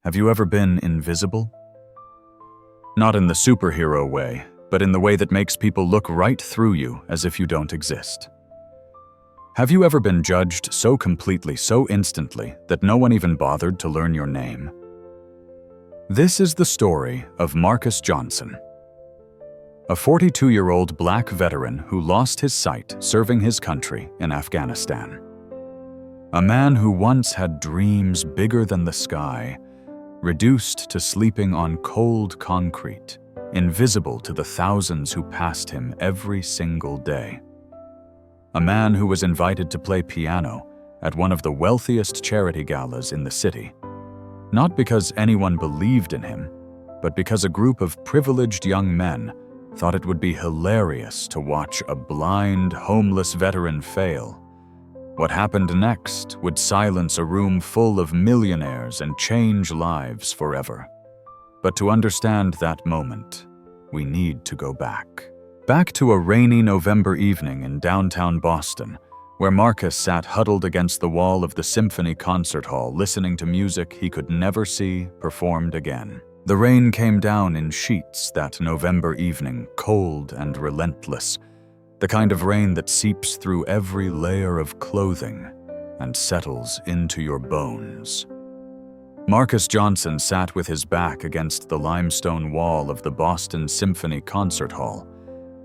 Have you ever been invisible? Not in the superhero way, but in the way that makes people look right through you as if you don't exist. Have you ever been judged so completely, so instantly, that no one even bothered to learn your name? This is the story of Marcus Johnson, a 42-year-old black veteran who lost his sight serving his country in Afghanistan. A man who once had dreams bigger than the sky, reduced to sleeping on cold concrete, invisible to the thousands who passed him every single day. A man who was invited to play piano at one of the wealthiest charity galas in the city, not because anyone believed in him, but because a group of privileged young men thought it would be hilarious to watch a blind, homeless veteran fail. What happened next would silence a room full of millionaires and change lives forever. But to understand that moment, we need to go back. Back to a rainy November evening in downtown Boston, where Marcus sat huddled against the wall of the Symphony Concert Hall listening to music he could never see performed again. The rain came down in sheets that November evening, cold and relentless. The kind of rain that seeps through every layer of clothing and settles into your bones. Marcus Johnson sat with his back against the limestone wall of the Boston Symphony Concert Hall,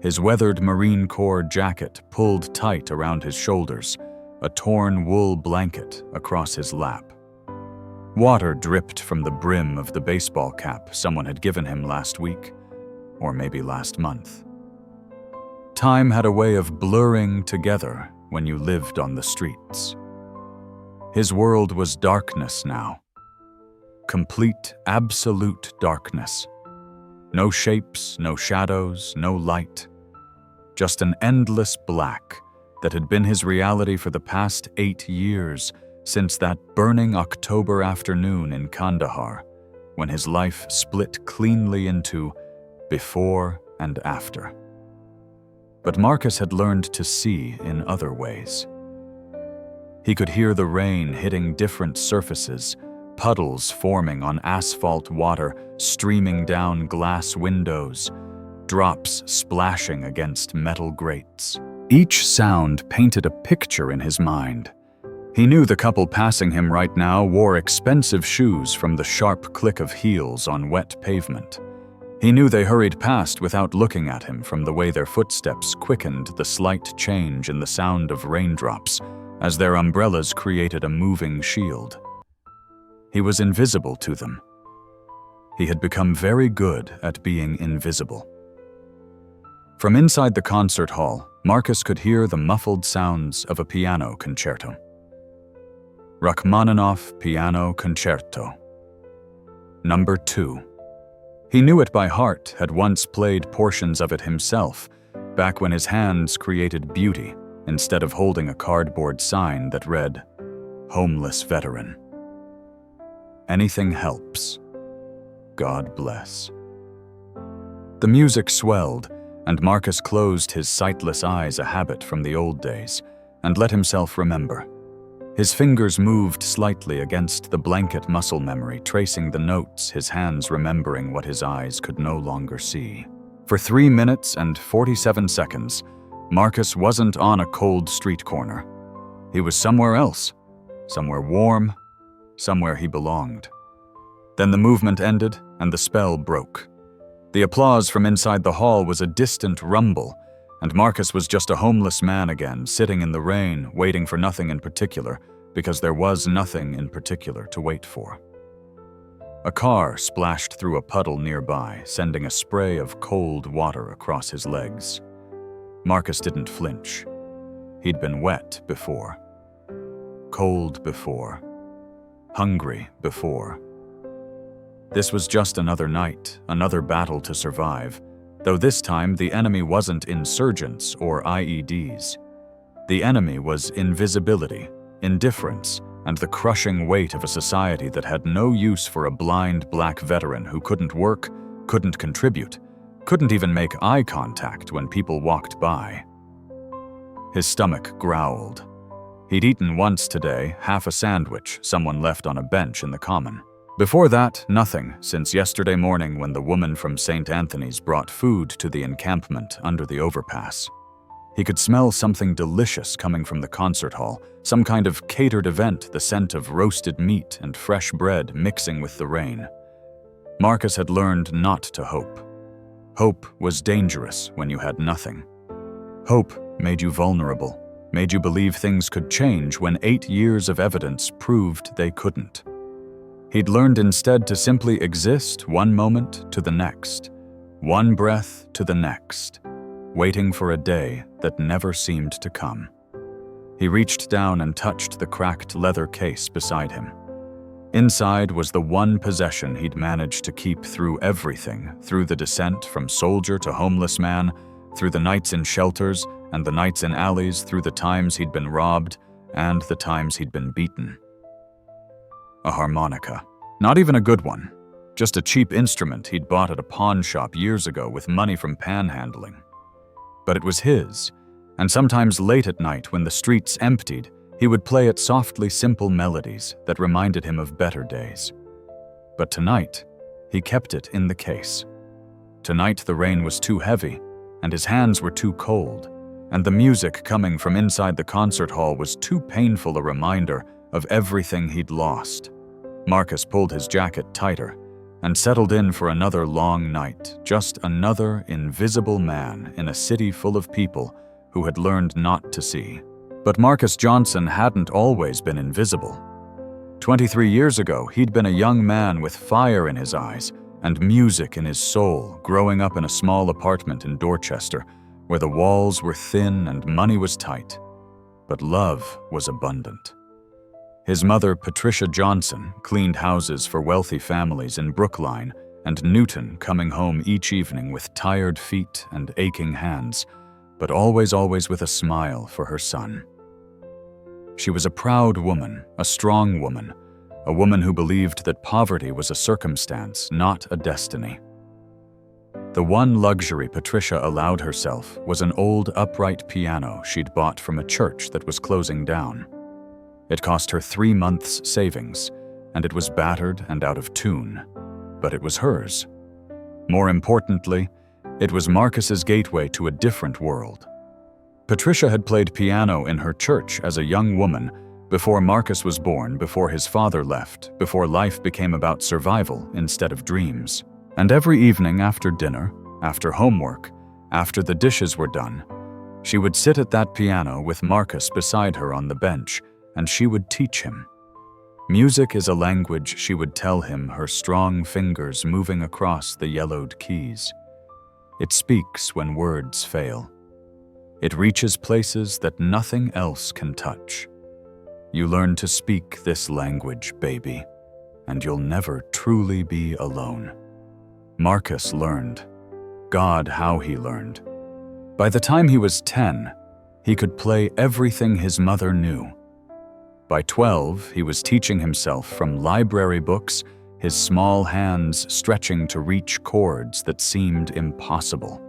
his weathered Marine Corps jacket pulled tight around his shoulders, a torn wool blanket across his lap. Water dripped from the brim of the baseball cap someone had given him last week, or maybe last month. Time had a way of blurring together when you lived on the streets. His world was darkness now. Complete, absolute darkness. No shapes, no shadows, no light. Just an endless black that had been his reality for the past 8 years, since that burning October afternoon in Kandahar, when his life split cleanly into before and after. But Marcus had learned to see in other ways. He could hear the rain hitting different surfaces, puddles forming on asphalt water, streaming down glass windows, drops splashing against metal grates. Each sound painted a picture in his mind. He knew the couple passing him right now wore expensive shoes from the sharp click of heels on wet pavement. He knew they hurried past without looking at him from the way their footsteps quickened the slight change in the sound of raindrops as their umbrellas created a moving shield. He was invisible to them. He had become very good at being invisible. From inside the concert hall, Marcus could hear the muffled sounds of a piano concerto. Rachmaninoff Piano Concerto. Number 2. He knew it by heart, had once played portions of it himself, back when his hands created beauty instead of holding a cardboard sign that read, "Homeless Veteran." Anything helps. God bless. The music swelled, and Marcus closed his sightless eyes, a habit from the old days, and let himself remember. His fingers moved slightly against the blanket muscle memory, tracing the notes, his hands remembering what his eyes could no longer see. For 3 minutes and 47 seconds, Marcus wasn't on a cold street corner. He was somewhere else, somewhere warm, somewhere he belonged. Then the movement ended and the spell broke. The applause from inside the hall was a distant rumble, and Marcus was just a homeless man again, sitting in the rain, waiting for nothing in particular, because there was nothing in particular to wait for. A car splashed through a puddle nearby, sending a spray of cold water across his legs. Marcus didn't flinch. He'd been wet before. Cold before. Hungry before. This was just another night, another battle to survive, though this time the enemy wasn't insurgents or IEDs. The enemy was invisibility, indifference, and the crushing weight of a society that had no use for a blind black veteran who couldn't work, couldn't contribute, couldn't even make eye contact when people walked by. His stomach growled. He'd eaten once today, half a sandwich someone left on a bench in the common. Before that, nothing, since yesterday morning when the woman from St. Anthony's brought food to the encampment under the overpass. He could smell something delicious coming from the concert hall, some kind of catered event, the scent of roasted meat and fresh bread mixing with the rain. Marcus had learned not to hope. Hope was dangerous when you had nothing. Hope made you vulnerable, made you believe things could change when 8 years of evidence proved they couldn't. He'd learned instead to simply exist one moment to the next, one breath to the next, waiting for a day that never seemed to come. He reached down and touched the cracked leather case beside him. Inside was the one possession he'd managed to keep through everything, through the descent from soldier to homeless man, through the nights in shelters and the nights in alleys, through the times he'd been robbed and the times he'd been beaten. A harmonica. Not even a good one. Just a cheap instrument he'd bought at a pawn shop years ago with money from panhandling. But it was his, and sometimes late at night when the streets emptied, he would play it softly simple melodies that reminded him of better days. But tonight, he kept it in the case. Tonight the rain was too heavy, and his hands were too cold, and the music coming from inside the concert hall was too painful a reminder of everything he'd lost. Marcus pulled his jacket tighter and settled in for another long night, just another invisible man in a city full of people who had learned not to see. But Marcus Johnson hadn't always been invisible. 23 years ago, he'd been a young man with fire in his eyes and music in his soul, growing up in a small apartment in Dorchester, where the walls were thin and money was tight, but love was abundant. His mother, Patricia Johnson, cleaned houses for wealthy families in Brookline and Newton, coming home each evening with tired feet and aching hands, but always with a smile for her son. She was a proud woman, a strong woman, a woman who believed that poverty was a circumstance, not a destiny. The one luxury Patricia allowed herself was an old upright piano she'd bought from a church that was closing down. It cost her 3 months' savings, and it was battered and out of tune, but it was hers. More importantly, it was Marcus's gateway to a different world. Patricia had played piano in her church as a young woman before Marcus was born, before his father left, before life became about survival instead of dreams. And every evening after dinner, after homework, after the dishes were done, she would sit at that piano with Marcus beside her on the bench, and she would teach him. Music is a language, she would tell him, her strong fingers moving across the yellowed keys. It speaks when words fail. It reaches places that nothing else can touch. You learn to speak this language, baby, and you'll never truly be alone. Marcus learned. God, how he learned. By the time he was 10, he could play everything his mother knew. By 12, he was teaching himself from library books, his small hands stretching to reach chords that seemed impossible.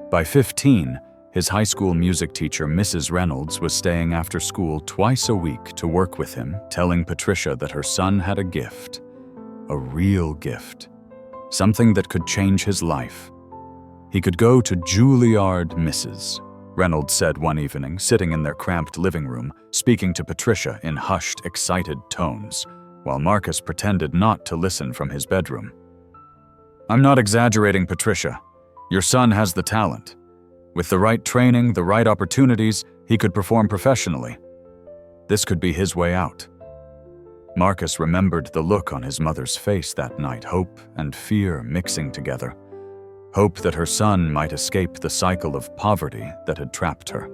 By 15, his high school music teacher, Mrs. Reynolds, was staying after school twice a week to work with him, telling Patricia that her son had a gift, a real gift, something that could change his life. He could go to Juilliard, Mrs. Reynolds said one evening, sitting in their cramped living room, speaking to Patricia in hushed, excited tones, while Marcus pretended not to listen from his bedroom. "I'm not exaggerating, Patricia. Your son has the talent. With the right training, the right opportunities, he could perform professionally. This could be his way out." Marcus remembered the look on his mother's face that night, hope and fear mixing together. Hope that her son might escape the cycle of poverty that had trapped her.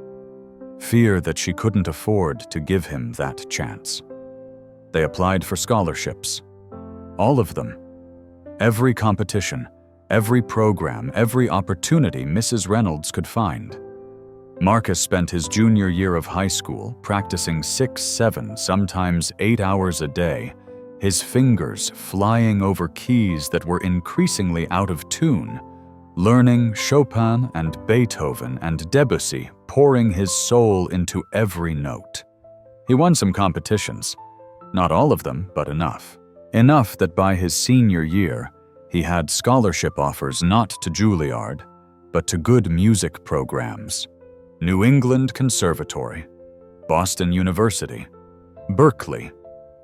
Fear that she couldn't afford to give him that chance. They applied for scholarships. All of them. Every competition, every program, every opportunity Mrs. Reynolds could find. Marcus spent his junior year of high school practicing 6, 7, sometimes 8 hours a day, his fingers flying over keys that were increasingly out of tune, learning Chopin and Beethoven and Debussy, pouring his soul into every note. He won some competitions. Not all of them, but enough. Enough that by his senior year, he had scholarship offers not to Juilliard, but to good music programs: New England Conservatory, Boston University, Berkeley,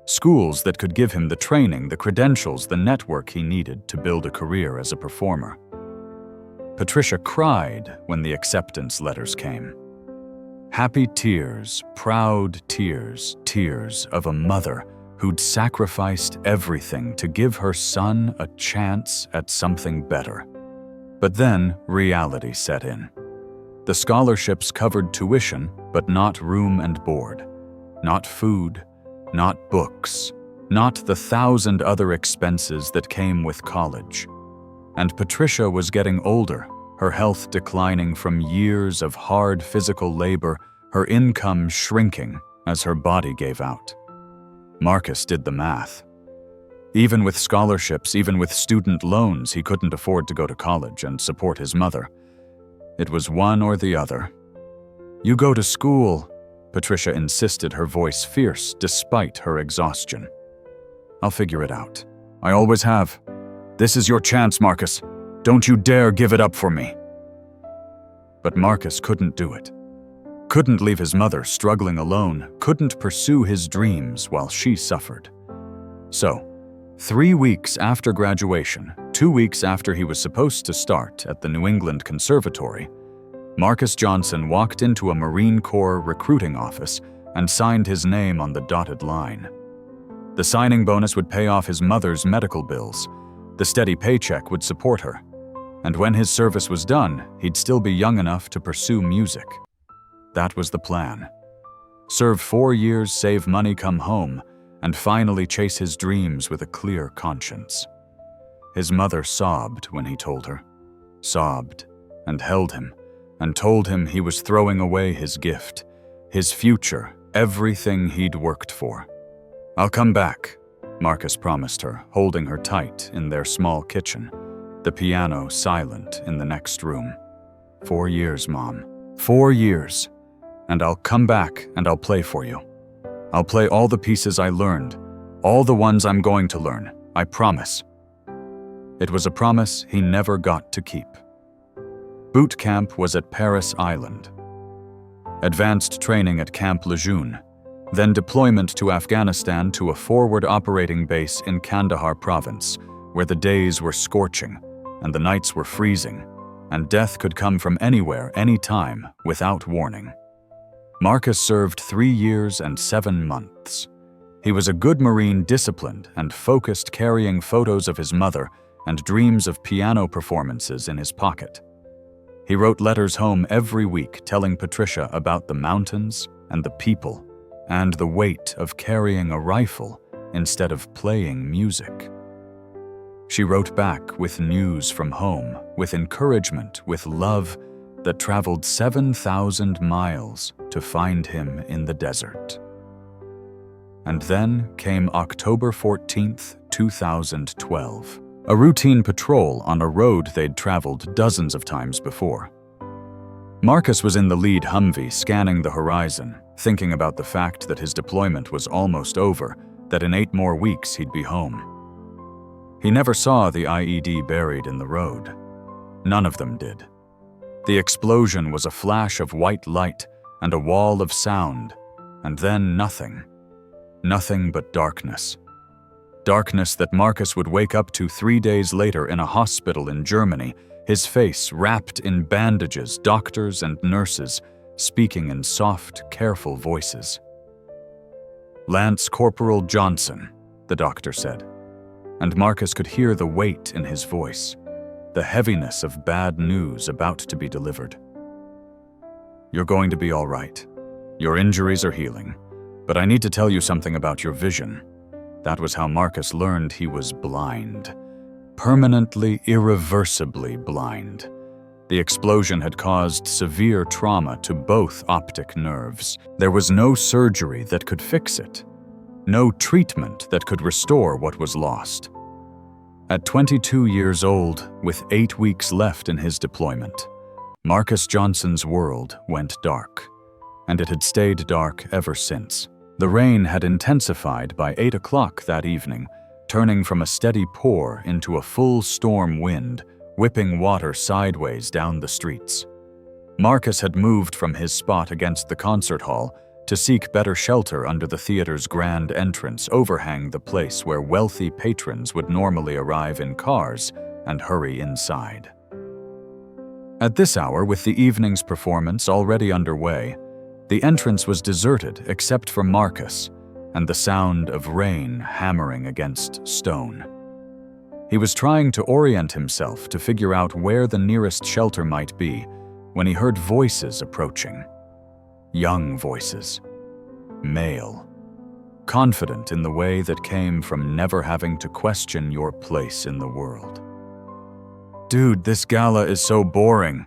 schools that could give him the training, the credentials, the network he needed to build a career as a performer. Patricia cried when the acceptance letters came. Happy tears, proud tears, tears of a mother who'd sacrificed everything to give her son a chance at something better. But then reality set in. The scholarships covered tuition, but not room and board, not food, not books, not the 1,000 other expenses that came with college. And Patricia was getting older, her health declining from years of hard physical labor, her income shrinking as her body gave out. Marcus did the math. Even with scholarships, even with student loans, he couldn't afford to go to college and support his mother. It was one or the other. "You go to school," Patricia insisted, her voice fierce despite her exhaustion. "I'll figure it out. I always have. This is your chance, Marcus. Don't you dare give it up for me." But Marcus couldn't do it. Couldn't leave his mother struggling alone, couldn't pursue his dreams while she suffered. So, 3 weeks after graduation, 2 weeks after he was supposed to start at the New England Conservatory, Marcus Johnson walked into a Marine Corps recruiting office and signed his name on the dotted line. The signing bonus would pay off his mother's medical bills. The steady paycheck would support her. And when his service was done, he'd still be young enough to pursue music. That was the plan. Serve 4 years, save money, come home, and finally chase his dreams with a clear conscience. His mother sobbed when he told her, sobbed and held him, and told him he was throwing away his gift, his future, everything he'd worked for. "I'll come back," Marcus promised her, holding her tight in their small kitchen, the piano silent in the next room. 4 years, Mom. 4 years. And I'll come back and I'll play for you. I'll play all the pieces I learned, all the ones I'm going to learn, I promise. It was a promise he never got to keep. Boot camp was at Paris Island. Advanced training at Camp Lejeune, then deployment to Afghanistan to a forward operating base in Kandahar province, where the days were scorching and the nights were freezing, and death could come from anywhere, anytime, without warning. Marcus served 3 years and 7 months. He was a good Marine, disciplined and focused, carrying photos of his mother and dreams of piano performances in his pocket. He wrote letters home every week telling Patricia about the mountains and the people and the weight of carrying a rifle instead of playing music. She wrote back with news from home, with encouragement, with love, that traveled 7,000 miles to find him in the desert. And then came October 14th, 2012, a routine patrol on a road they'd traveled dozens of times before. Marcus was in the lead Humvee, scanning the horizon, thinking about the fact that his deployment was almost over, that in 8 more weeks he'd be home. He never saw the IED buried in the road. None of them did. The explosion was a flash of white light and a wall of sound, and then nothing. Nothing but darkness. Darkness that Marcus would wake up to 3 days later in a hospital in Germany, his face wrapped in bandages, doctors and nurses speaking in soft, careful voices. "Lance Corporal Johnson," the doctor said, and Marcus could hear the weight in his voice, the heaviness of bad news about to be delivered. "You're going to be all right. Your injuries are healing, but I need to tell you something about your vision." That was how Marcus learned he was blind. Permanently, irreversibly blind. The explosion had caused severe trauma to both optic nerves. There was no surgery that could fix it. No treatment that could restore what was lost. At 22 years old, with 8 weeks left in his deployment, Marcus Johnson's world went dark, and it had stayed dark ever since. The rain had intensified by 8 o'clock that evening, turning from a steady pour into a full storm wind, whipping water sideways down the streets. Marcus had moved from his spot against the concert hall to seek better shelter under the theater's grand entrance overhang the place where wealthy patrons would normally arrive in cars and hurry inside. At this hour, with the evening's performance already underway, the entrance was deserted except for Marcus and the sound of rain hammering against stone. He was trying to orient himself to figure out where the nearest shelter might be when he heard voices approaching. Young voices. Male. Confident in the way that came from never having to question your place in the world. "Dude, this gala is so boring,"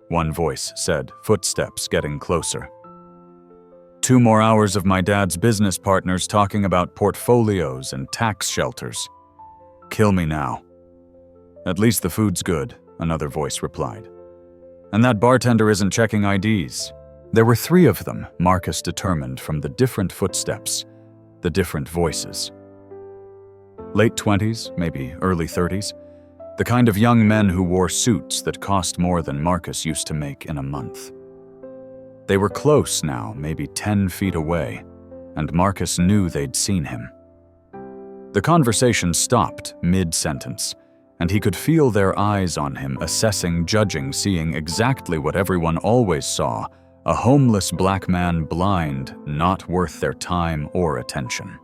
one voice said, footsteps getting closer. "2 more hours of my dad's business partners talking about portfolios and tax shelters. Kill me now." "At least the food's good," another voice replied. "And that bartender isn't checking IDs." There were 3 of them, Marcus determined from the different footsteps, the different voices. Late 20s, maybe early 30s, the kind of young men who wore suits that cost more than Marcus used to make in a month. They were close now, maybe 10 feet away, and Marcus knew they'd seen him. The conversation stopped mid-sentence, and he could feel their eyes on him, assessing, judging, seeing exactly what everyone always saw: a homeless black man, blind, not worth their time or attention.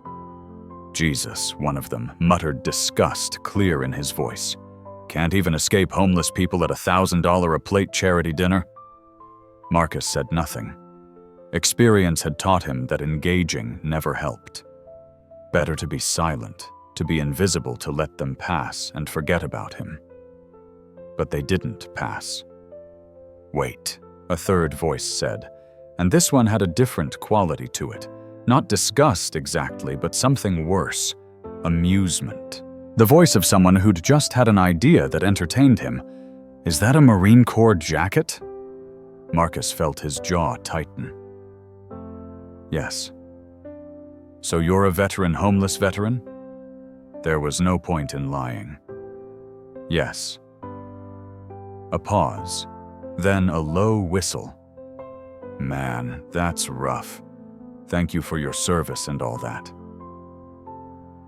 "Jesus," one of them muttered, disgust clear in his voice. "Can't even escape homeless people at $1,000 a plate charity dinner?" Marcus said nothing. Experience had taught him that engaging never helped. Better to be silent, to be invisible, to let them pass and forget about him. But they didn't pass. "Wait," a third voice said, and this one had a different quality to it. Not disgust exactly, but something worse: amusement. The voice of someone who'd just had an idea that entertained him. "Is that a Marine Corps jacket?" Marcus felt his jaw tighten. "Yes." "So you're a veteran, homeless veteran?" There was no point in lying. "Yes." A pause, then a low whistle. "Man, that's rough. Thank you for your service and all that."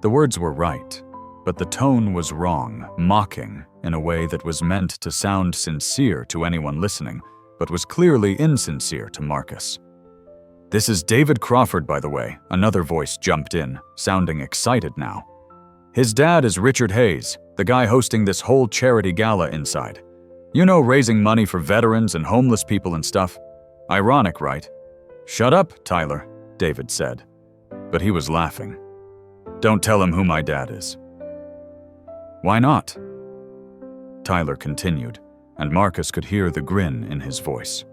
The words were right, but the tone was wrong, mocking, in a way that was meant to sound sincere to anyone listening, but was clearly insincere to Marcus. "This is David Crawford, by the way," another voice jumped in, sounding excited now. "His dad is Richard Hayes, the guy hosting this whole charity gala inside. You know, raising money for veterans and homeless people and stuff. Ironic, right?" "Shut up, Tyler," David said. But he was laughing. "Don't tell him who my dad is." "Why not?" Tyler continued, and Marcus could hear the grin in his voice.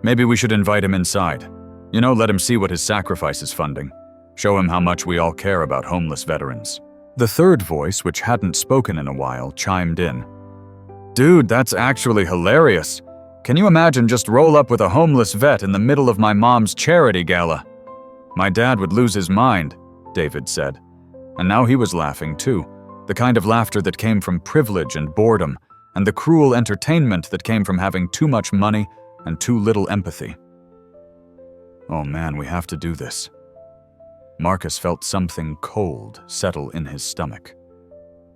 "Maybe we should invite him inside. You know, let him see what his sacrifice is funding. Show him how much we all care about homeless veterans." The third voice, which hadn't spoken in a while, chimed in. "Dude, that's actually hilarious. Can you imagine just roll up with a homeless vet in the middle of my mom's charity gala?" "My dad would lose his mind," David said. And now he was laughing too, the kind of laughter that came from privilege and boredom, and the cruel entertainment that came from having too much money and too little empathy. "Oh man, we have to do this." Marcus felt something cold settle in his stomach.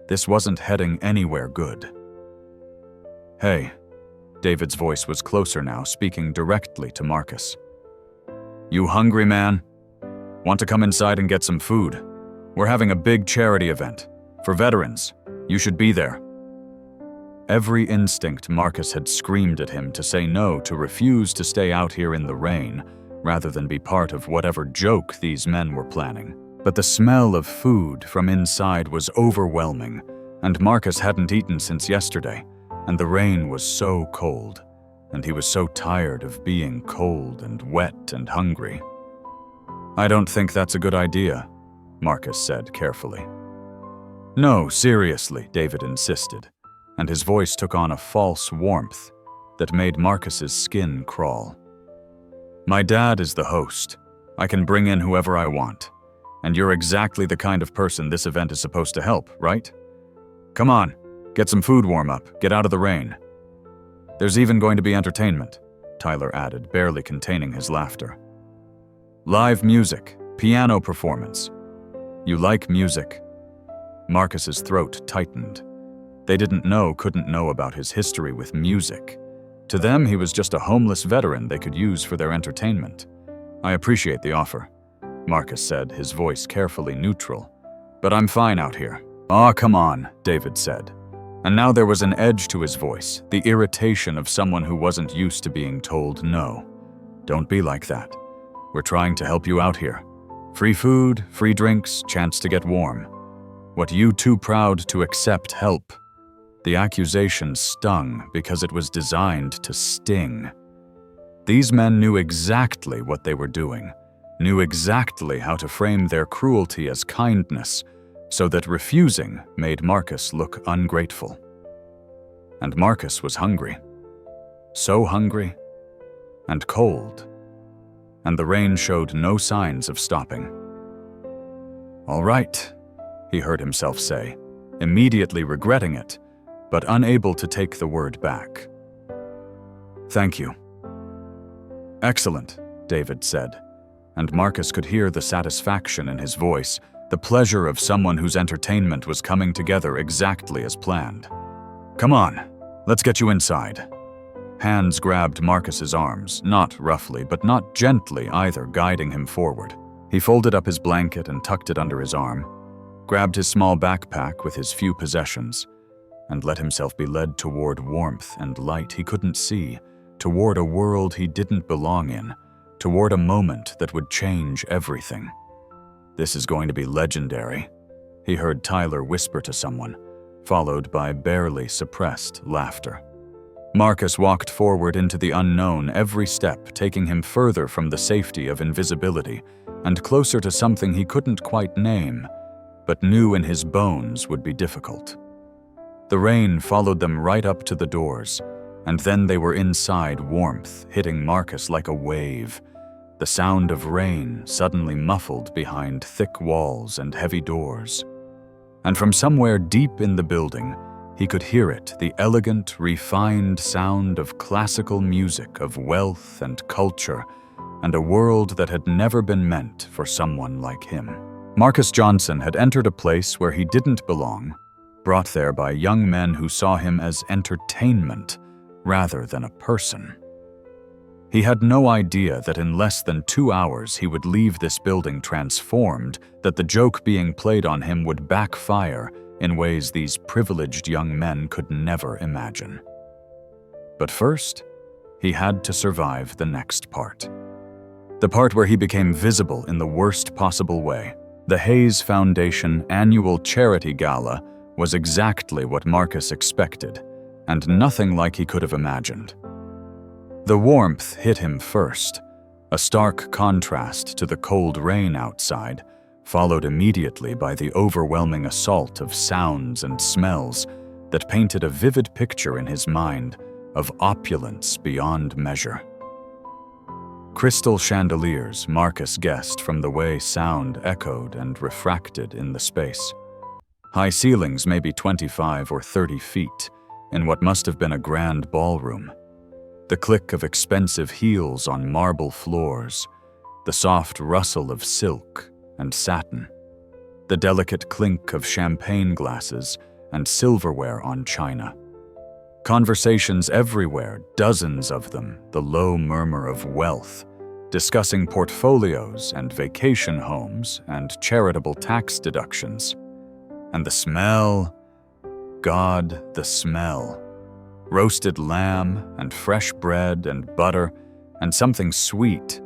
This wasn't heading anywhere good. "Hey," David's voice was closer now, speaking directly to Marcus. "You hungry, man? Want to come inside and get some food? We're having a big charity event. For veterans. You should be there." Every instinct Marcus had screamed at him to say no, to refuse to stay out here in the rain, rather than be part of whatever joke these men were planning. But the smell of food from inside was overwhelming, and Marcus hadn't eaten since yesterday, and the rain was so cold, and he was so tired of being cold and wet and hungry. "I don't think that's a good idea," Marcus said carefully. "No, seriously," David insisted, and his voice took on a false warmth that made Marcus's skin crawl. "My dad is the host. I can bring in whoever I want. And you're exactly the kind of person this event is supposed to help, right? Come on, get some food warm up, get out of the rain. There's even going to be entertainment, Tyler added, barely containing his laughter. Live music, piano performance. You like music? Marcus's throat tightened. They couldn't know about his history with music. To them, he was just a homeless veteran they could use for their entertainment. I appreciate the offer, Marcus said, his voice carefully neutral. But I'm fine out here. Aw, come on, David said. And now there was an edge to his voice, the irritation of someone who wasn't used to being told no. Don't be like that. We're trying to help you out here. Free food, free drinks, chance to get warm. What you too proud to accept help? The accusation stung because it was designed to sting. These men knew exactly what they were doing, knew exactly how to frame their cruelty as kindness, so that refusing made Marcus look ungrateful. And Marcus was hungry. So hungry and cold. And the rain showed no signs of stopping. All right, he heard himself say, immediately regretting it, but unable to take the word back. Thank you. Excellent, David said, and Marcus could hear the satisfaction in his voice, the pleasure of someone whose entertainment was coming together exactly as planned. Come on, let's get you inside. Hands grabbed Marcus's arms, not roughly, but not gently either, guiding him forward. He folded up his blanket and tucked it under his arm, grabbed his small backpack with his few possessions, and let himself be led toward warmth and light he couldn't see, toward a world he didn't belong in, toward a moment that would change everything. This is going to be legendary, he heard Tyler whisper to someone, followed by barely suppressed laughter. Marcus walked forward into the unknown, every step taking him further from the safety of invisibility and closer to something he couldn't quite name, but knew in his bones would be difficult. The rain followed them right up to the doors, and then they were inside, warmth hitting Marcus like a wave, the sound of rain suddenly muffled behind thick walls and heavy doors. And from somewhere deep in the building, he could hear it, the elegant, refined sound of classical music, of wealth and culture, and a world that had never been meant for someone like him. Marcus Johnson had entered a place where he didn't belong, brought there by young men who saw him as entertainment rather than a person. He had no idea that in less than 2 hours he would leave this building transformed, that the joke being played on him would backfire in ways these privileged young men could never imagine. But first, he had to survive the next part. The part where he became visible in the worst possible way. The Hayes Foundation annual charity gala was exactly what Marcus expected, and nothing like he could have imagined. The warmth hit him first, a stark contrast to the cold rain outside, followed immediately by the overwhelming assault of sounds and smells that painted a vivid picture in his mind of opulence beyond measure. Crystal chandeliers, Marcus guessed from the way sound echoed and refracted in the space. High ceilings, maybe 25 or 30 feet, in what must have been a grand ballroom. The click of expensive heels on marble floors, the soft rustle of silk and satin, the delicate clink of champagne glasses and silverware on china. Conversations everywhere, dozens of them, the low murmur of wealth, discussing portfolios and vacation homes and charitable tax deductions. And the smell, God, the smell. Roasted lamb and fresh bread and butter and something sweet.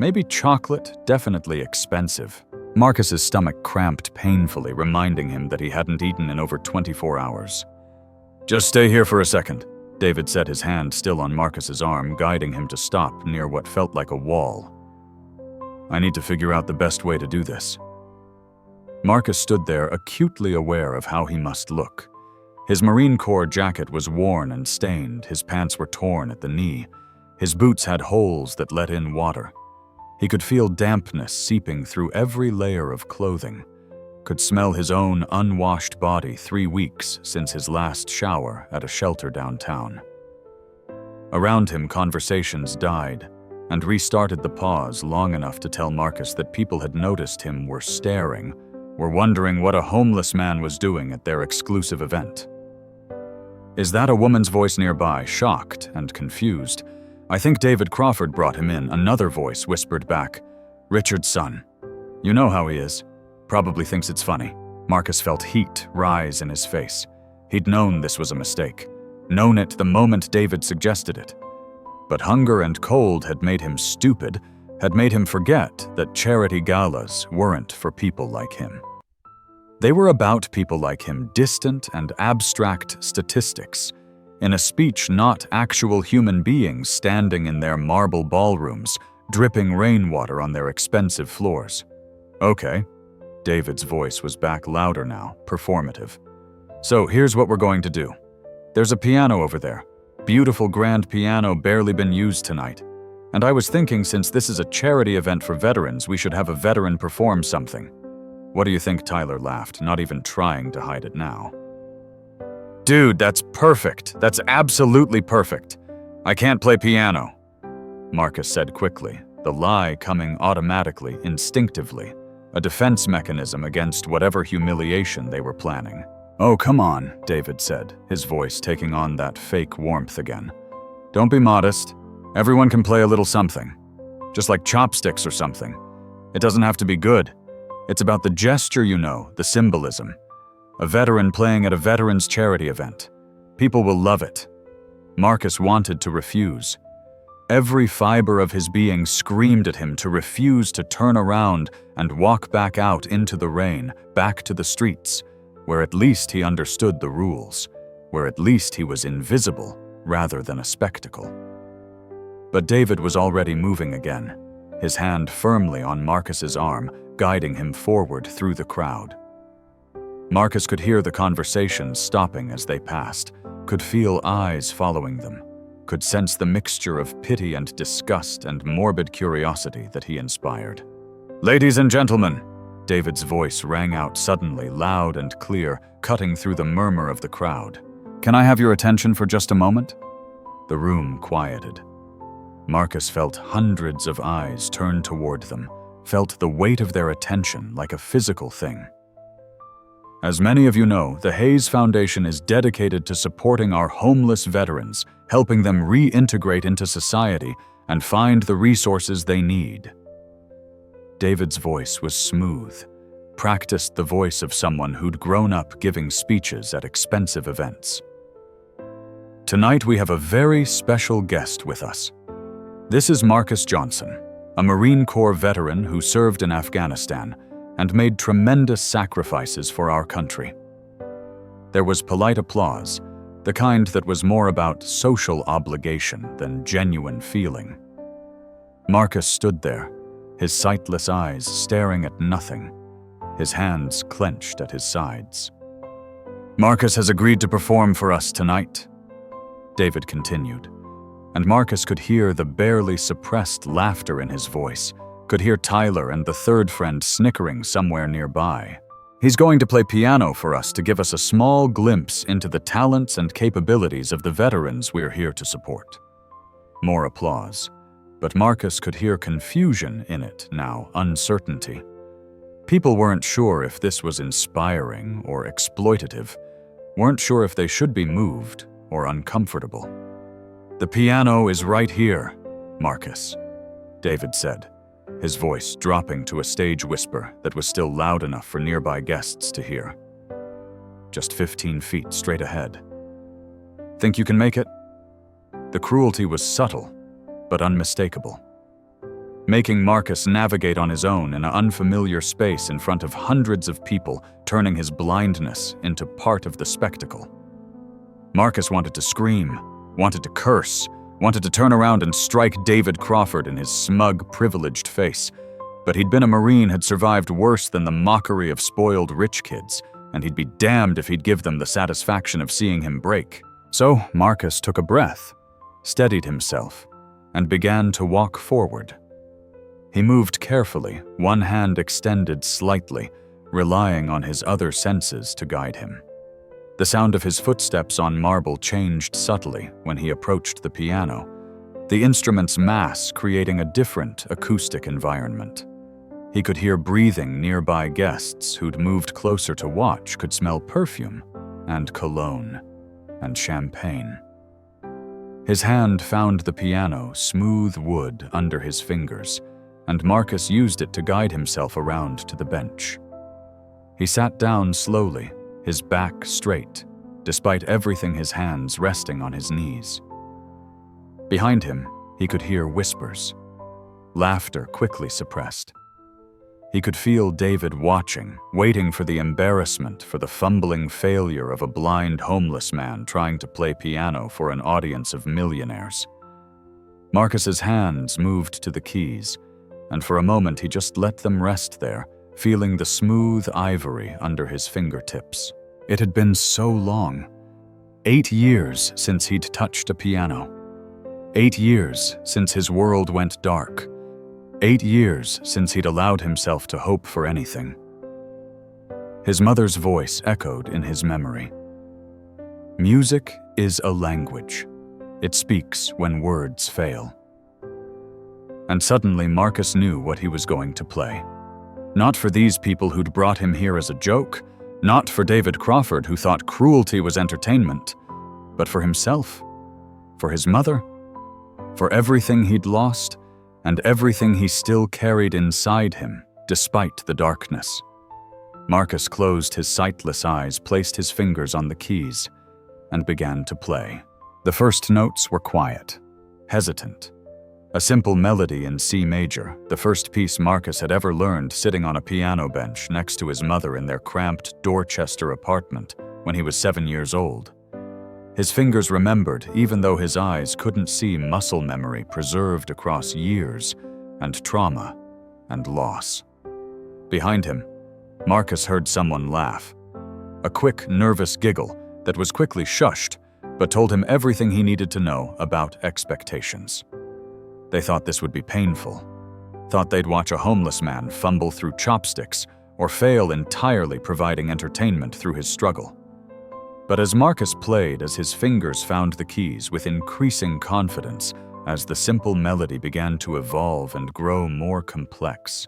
Maybe chocolate, definitely expensive. Marcus's stomach cramped painfully, reminding him that he hadn't eaten in over 24 hours. Just stay here for a second, David said, his hand still on Marcus's arm, guiding him to stop near what felt like a wall. I need to figure out the best way to do this. Marcus stood there, acutely aware of how he must look. His Marine Corps jacket was worn and stained, his pants were torn at the knee, his boots had holes that let in water. He could feel dampness seeping through every layer of clothing, could smell his own unwashed body 3 weeks since his last shower at a shelter downtown. Around him, conversations died and restarted the pause long enough to tell Marcus that people had noticed him, were staring, were wondering what a homeless man was doing at their exclusive event. "Is that a woman's voice nearby?" Shocked and confused. "I think David Crawford brought him in," another voice whispered back. "Richard's son. You know how he is. Probably thinks it's funny." Marcus felt heat rise in his face. He'd known this was a mistake. Known it the moment David suggested it. But hunger and cold had made him stupid, had made him forget that charity galas weren't for people like him. They were about people like him, distant and abstract statistics, in a speech not actual human beings standing in their marble ballrooms, dripping rainwater on their expensive floors. "Okay." David's voice was back louder now, performative. "So here's what we're going to do. There's a piano over there. Beautiful grand piano, barely been used tonight. And I was thinking, since this is a charity event for veterans, we should have a veteran perform something. What do you think?" Tyler laughed, not even trying to hide it now. "Dude, that's perfect. That's absolutely perfect. I can't play piano," Marcus said quickly, the lie coming automatically, instinctively, a defense mechanism against whatever humiliation they were planning. "Oh, come on," David said, his voice taking on that fake warmth again. "Don't be modest. Everyone can play a little something. Just like chopsticks or something. It doesn't have to be good. It's about the gesture, you know, the symbolism. A veteran playing at a veterans charity event. People will love it." Marcus wanted to refuse. Every fiber of his being screamed at him to refuse to turn around and walk back out into the rain, back to the streets, where at least he understood the rules, where at least he was invisible rather than a spectacle. But David was already moving again, his hand firmly on Marcus's arm, guiding him forward through the crowd. Marcus could hear the conversations stopping as they passed, could feel eyes following them, could sense the mixture of pity and disgust and morbid curiosity that he inspired. "Ladies and gentlemen," David's voice rang out suddenly, loud and clear, cutting through the murmur of the crowd. "Can I have your attention for just a moment?" The room quieted. Marcus felt hundreds of eyes turn toward them, felt the weight of their attention like a physical thing. As many of you know, the Hayes Foundation is dedicated to supporting our homeless veterans, helping them reintegrate into society and find the resources they need. David's voice was smooth, practiced the voice of someone who'd grown up giving speeches at expensive events. "Tonight we have a very special guest with us. This is Marcus Johnson, a Marine Corps veteran who served in Afghanistan and made tremendous sacrifices for our country." There was polite applause, the kind that was more about social obligation than genuine feeling. Marcus stood there, his sightless eyes staring at nothing, his hands clenched at his sides. "Marcus has agreed to perform for us tonight," David continued, and Marcus could hear the barely suppressed laughter in his voice, could hear Tyler and the third friend snickering somewhere nearby. "He's going to play piano for us to give us a small glimpse into the talents and capabilities of the veterans we're here to support." More applause, but Marcus could hear confusion in it now, uncertainty. People weren't sure if this was inspiring or exploitative, weren't sure if they should be moved or uncomfortable. "The piano is right here, Marcus," David said, his voice dropping to a stage whisper that was still loud enough for nearby guests to hear. "Just 15 feet straight ahead. Think you can make it?" The cruelty was subtle, but unmistakable, making Marcus navigate on his own in an unfamiliar space in front of hundreds of people, turning his blindness into part of the spectacle. Marcus wanted to scream, wanted to curse, wanted to turn around and strike David Crawford in his smug, privileged face. But he'd been a Marine, had survived worse than the mockery of spoiled rich kids, and he'd be damned if he'd give them the satisfaction of seeing him break. So Marcus took a breath, steadied himself, and began to walk forward. He moved carefully, one hand extended slightly, relying on his other senses to guide him. The sound of his footsteps on marble changed subtly when he approached the piano, the instrument's mass creating a different acoustic environment. He could hear breathing nearby guests who'd moved closer to watch could smell perfume and cologne and champagne. His hand found the piano, smooth wood under his fingers, and Marcus used it to guide himself around to the bench. He sat down slowly, his back straight, despite everything his hands resting on his knees. Behind him, he could hear whispers, laughter quickly suppressed. He could feel David watching, waiting for the embarrassment for the fumbling failure of a blind homeless man trying to play piano for an audience of millionaires. Marcus's hands moved to the keys, and for a moment he just let them rest there, feeling the smooth ivory under his fingertips. It had been so long. 8 years since he'd touched a piano. 8 years since his world went dark. 8 years since he'd allowed himself to hope for anything. His mother's voice echoed in his memory. Music is a language. It speaks when words fail. And suddenly Marcus knew what he was going to play. Not for these people who'd brought him here as a joke, not for David Crawford who thought cruelty was entertainment, but for himself, for his mother, for everything he'd lost, and everything he still carried inside him, despite the darkness. Marcus closed his sightless eyes, placed his fingers on the keys, and began to play. The first notes were quiet, hesitant. A simple melody in C major, the first piece Marcus had ever learned sitting on a piano bench next to his mother in their cramped Dorchester apartment when he was 7 years old. His fingers remembered, even though his eyes couldn't see muscle memory preserved across years and trauma and loss. Behind him, Marcus heard someone laugh. A quick, nervous giggle that was quickly shushed, but told him everything he needed to know about expectations. They thought this would be painful, thought they'd watch a homeless man fumble through chopsticks or fail entirely providing entertainment through his struggle. But as Marcus played, as his fingers found the keys with increasing confidence, as the simple melody began to evolve and grow more complex,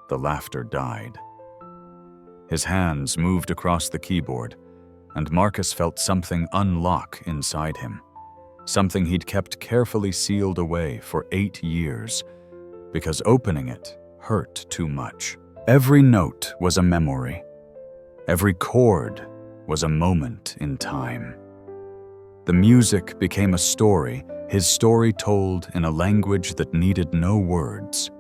the laughter died. His hands moved across the keyboard, and Marcus felt something unlock inside him. Something he'd kept carefully sealed away for 8 years, because opening it hurt too much. Every note was a memory. Every chord was a moment in time. The music became a story, his story told in a language that needed no words.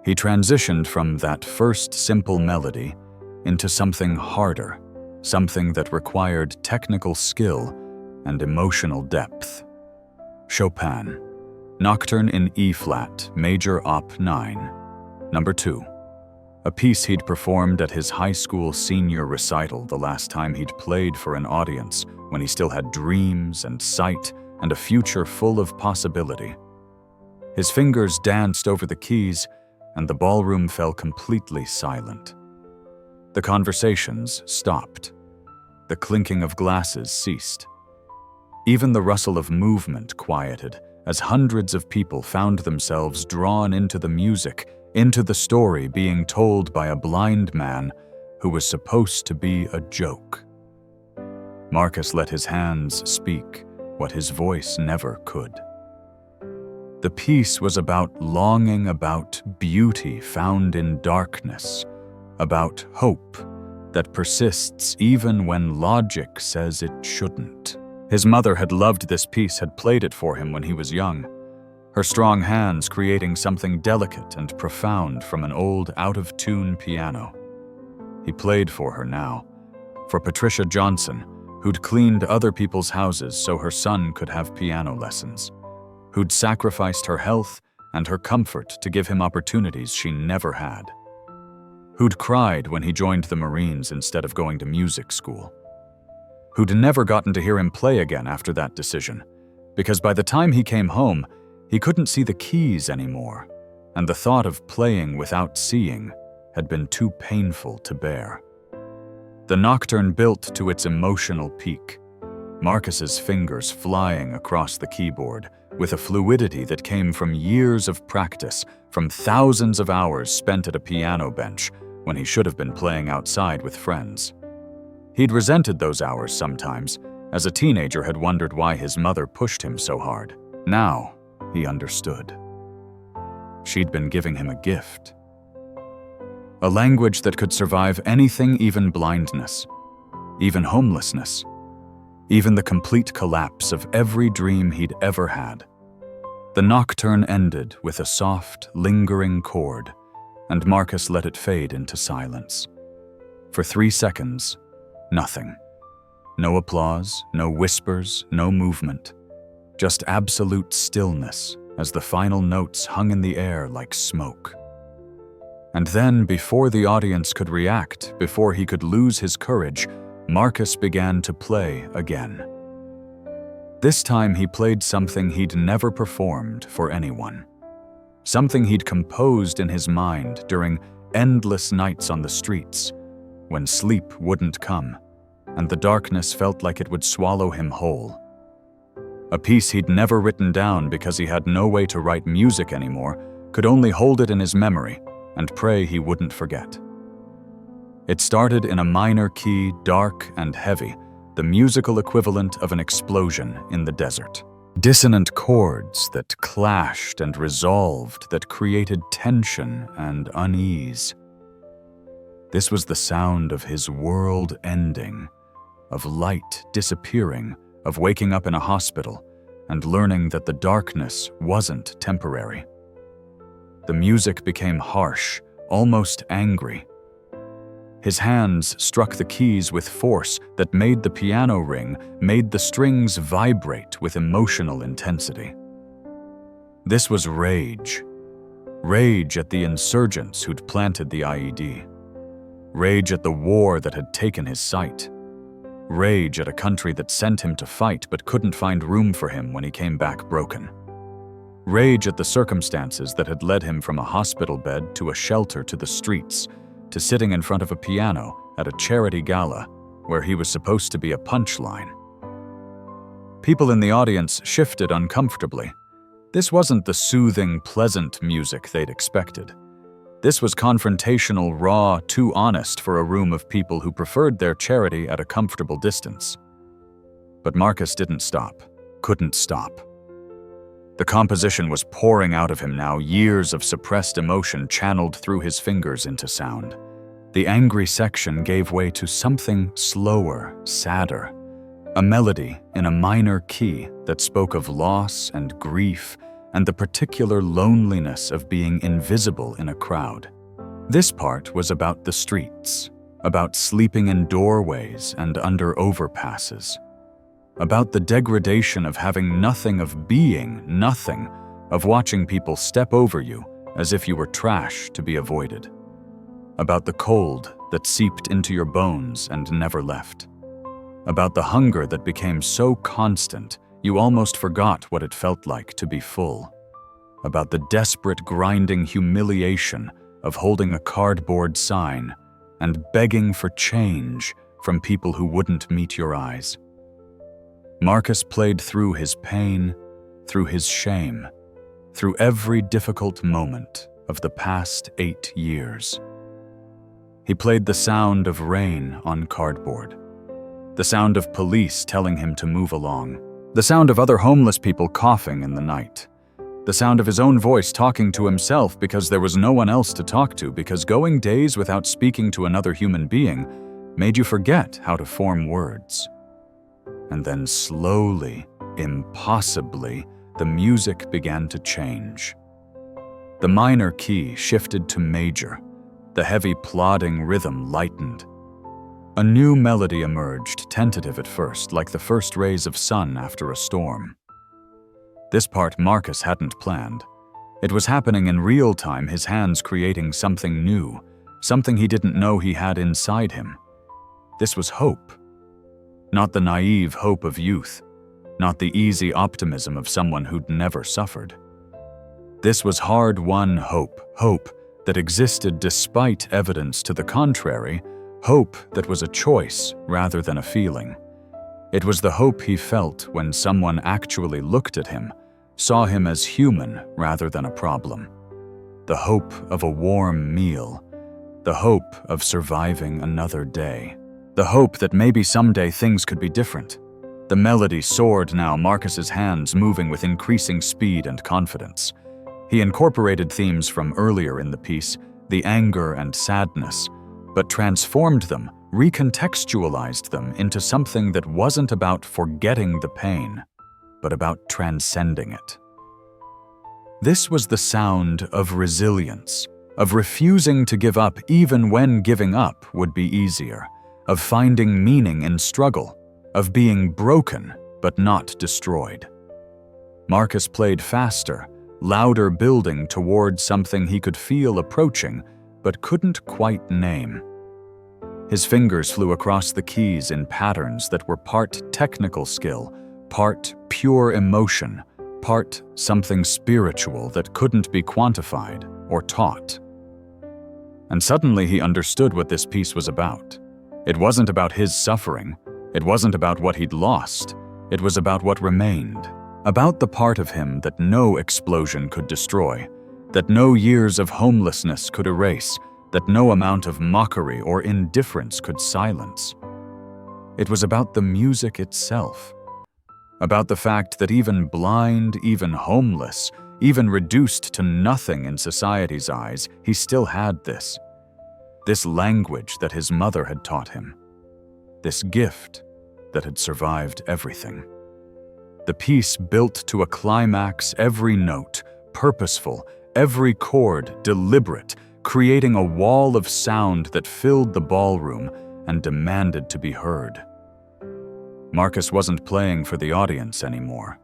He transitioned from that first simple melody into something harder, something that required technical skill and emotional depth. Chopin, Nocturne in E-flat, Major Op. 9, Number 2. A piece he'd performed at his high school senior recital the last time he'd played for an audience, when he still had dreams and sight and a future full of possibility. His fingers danced over the keys, and the ballroom fell completely silent. The conversations stopped. The clinking of glasses ceased. Even the rustle of movement quieted as hundreds of people found themselves drawn into the music, into the story being told by a blind man who was supposed to be a joke. Marcus let his hands speak what his voice never could. The piece was about longing, about beauty found in darkness, about hope that persists even when logic says it shouldn't. His mother had loved this piece, had played it for him when he was young, her strong hands creating something delicate and profound from an old, out-of-tune piano. He played for her now, for Patricia Johnson, who'd cleaned other people's houses so her son could have piano lessons, who'd sacrificed her health and her comfort to give him opportunities she never had, who'd cried when he joined the Marines instead of going to music school, who'd never gotten to hear him play again after that decision, because by the time he came home, he couldn't see the keys anymore, and the thought of playing without seeing had been too painful to bear. The nocturne built to its emotional peak, Marcus's fingers flying across the keyboard with a fluidity that came from years of practice, from thousands of hours spent at a piano bench when he should have been playing outside with friends. He'd resented those hours sometimes. As a teenager, had wondered why his mother pushed him so hard. Now, he understood. She'd been giving him a gift. A language that could survive anything, even blindness, even homelessness, even the complete collapse of every dream he'd ever had. The nocturne ended with a soft, lingering chord, and Marcus let it fade into silence. For 3 seconds, nothing. No applause, no whispers, no movement. Just absolute stillness as the final notes hung in the air like smoke. And then, before the audience could react, before he could lose his courage, Marcus began to play again. This time he played something he'd never performed for anyone. Something he'd composed in his mind during endless nights on the streets, when sleep wouldn't come, and the darkness felt like it would swallow him whole. A piece he'd never written down because he had no way to write music anymore, could only hold it in his memory and pray he wouldn't forget. It started in a minor key, dark and heavy, the musical equivalent of an explosion in the desert. Dissonant chords that clashed and resolved, that created tension and unease. This was the sound of his world ending, of light disappearing, of waking up in a hospital and learning that the darkness wasn't temporary. The music became harsh, almost angry. His hands struck the keys with force that made the piano ring, made the strings vibrate with emotional intensity. This was rage. Rage at the insurgents who'd planted the IED. Rage at the war that had taken his sight. Rage at a country that sent him to fight but couldn't find room for him when he came back broken. Rage at the circumstances that had led him from a hospital bed to a shelter to the streets, to sitting in front of a piano at a charity gala where he was supposed to be a punchline. People in the audience shifted uncomfortably. This wasn't the soothing, pleasant music they'd expected. This was confrontational, raw, too honest for a room of people who preferred their charity at a comfortable distance. But Marcus didn't stop, couldn't stop. The composition was pouring out of him now, years of suppressed emotion channeled through his fingers into sound. The angry section gave way to something slower, sadder, a melody in a minor key that spoke of loss and grief and the particular loneliness of being invisible in a crowd. This part was about the streets, about sleeping in doorways and under overpasses, about the degradation of having nothing, of being nothing, of watching people step over you as if you were trash to be avoided, about the cold that seeped into your bones and never left, about the hunger that became so constant you almost forgot what it felt like to be full, about the desperate grinding humiliation of holding a cardboard sign and begging for change from people who wouldn't meet your eyes. Marcus played through his pain, through his shame, through every difficult moment of the past 8 years. He played the sound of rain on cardboard, the sound of police telling him to move along, the sound of other homeless people coughing in the night, the sound of his own voice talking to himself because there was no one else to talk to, because going days without speaking to another human being made you forget how to form words. And then slowly, impossibly, the music began to change. The minor key shifted to major. The heavy, plodding rhythm lightened. A new melody emerged, tentative at first, like the first rays of sun after a storm. This part Marcus hadn't planned. It was happening in real time, his hands creating something new, something he didn't know he had inside him. This was hope. Not the naive hope of youth, not the easy optimism of someone who'd never suffered. This was hard-won hope that existed despite evidence to the contrary, hope that was a choice rather than a feeling. It was the hope he felt when someone actually looked at him, saw him as human rather than a problem. The hope of a warm meal, the hope of surviving another day, the hope that maybe someday things could be different. The melody soared now, Marcus's hands moving with increasing speed and confidence. He incorporated themes from earlier in the piece, the anger and sadness, but transformed them, recontextualized them into something that wasn't about forgetting the pain, but about transcending it. This was the sound of resilience, of refusing to give up even when giving up would be easier, of finding meaning in struggle, of being broken but not destroyed. Marcus played faster, louder, building toward something he could feel approaching but couldn't quite name. His fingers flew across the keys in patterns that were part technical skill, part pure emotion, part something spiritual that couldn't be quantified or taught. And suddenly he understood what this piece was about. It wasn't about his suffering. It wasn't about what he'd lost. It was about what remained, about the part of him that no explosion could destroy, that no years of homelessness could erase, that no amount of mockery or indifference could silence. It was about the music itself, about the fact that even blind, even homeless, even reduced to nothing in society's eyes, he still had this language that his mother had taught him, this gift that had survived everything. The piece built to a climax, every note, purposeful, every chord, deliberate, creating a wall of sound that filled the ballroom and demanded to be heard. Marcus wasn't playing for the audience anymore.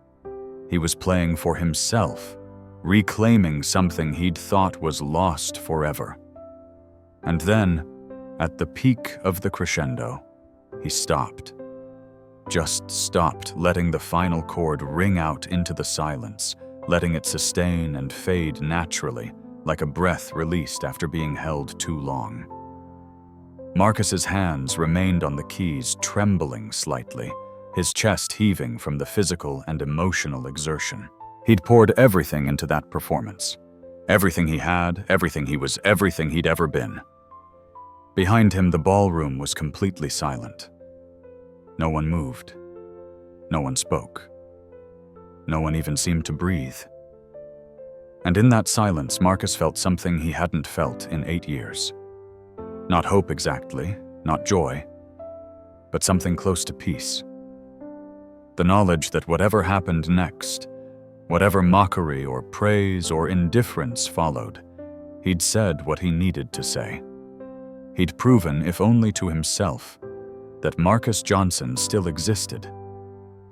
He was playing for himself, reclaiming something he'd thought was lost forever. And then, at the peak of the crescendo, he stopped. Just stopped, letting the final chord ring out into the silence, letting it sustain and fade naturally, like a breath released after being held too long. Marcus's hands remained on the keys, trembling slightly, his chest heaving from the physical and emotional exertion. He'd poured everything into that performance. Everything he had, everything he was, everything he'd ever been. Behind him, the ballroom was completely silent. No one moved. No one spoke. No one even seemed to breathe. And in that silence, Marcus felt something he hadn't felt in 8 years. Not hope exactly, not joy, but something close to peace. The knowledge that whatever happened next, whatever mockery or praise or indifference followed, he'd said what he needed to say. He'd proven, if only to himself, that Marcus Johnson still existed,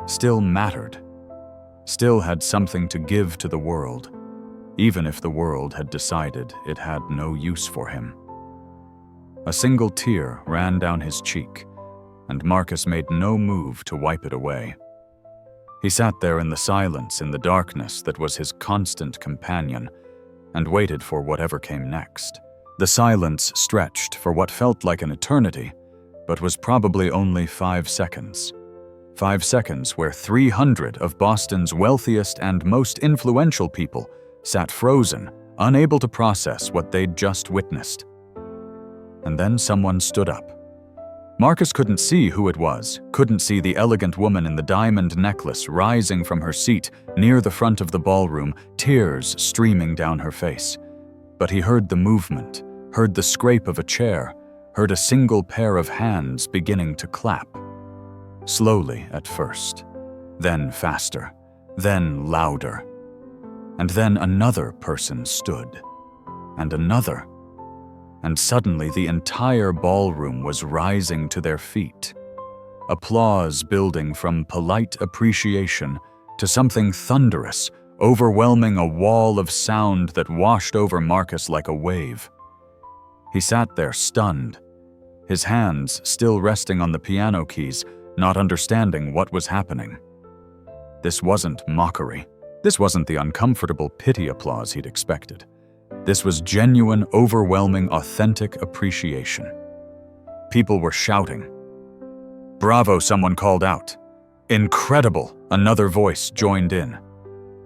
still mattered, still had something to give to the world, even if the world had decided it had no use for him. A single tear ran down his cheek, and Marcus made no move to wipe it away. He sat there in the silence, in the darkness that was his constant companion, and waited for whatever came next. The silence stretched for what felt like an eternity, but was probably only 5 seconds. 5 seconds where 300 of Boston's wealthiest and most influential people sat frozen, unable to process what they'd just witnessed. And then someone stood up. Marcus couldn't see who it was, couldn't see the elegant woman in the diamond necklace rising from her seat near the front of the ballroom, tears streaming down her face. But he heard the movement, heard the scrape of a chair, heard a single pair of hands beginning to clap. Slowly at first, then faster, then louder. And then another person stood, and another. And suddenly the entire ballroom was rising to their feet. Applause building from polite appreciation to something thunderous, overwhelming a wall of sound that washed over Marcus like a wave. He sat there stunned, his hands still resting on the piano keys, not understanding what was happening. This wasn't mockery. This wasn't the uncomfortable pity applause he'd expected. This was genuine, overwhelming, authentic appreciation. People were shouting. "Bravo," someone called out. "Incredible," another voice joined in.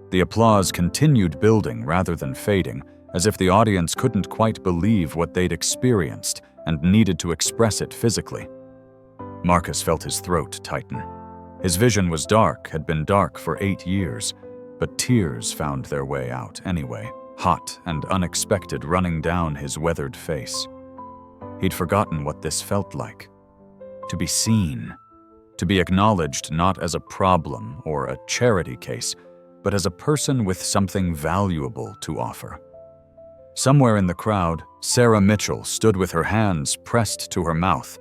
The applause continued building rather than fading, as if the audience couldn't quite believe what they'd experienced and needed to express it physically. Marcus felt his throat tighten. His vision was dark, had been dark for 8 years, but tears found their way out anyway, hot and unexpected, running down his weathered face. He'd forgotten what this felt like. To be seen, to be acknowledged not as a problem or a charity case, but as a person with something valuable to offer. Somewhere in the crowd, Sarah Mitchell stood with her hands pressed to her mouth,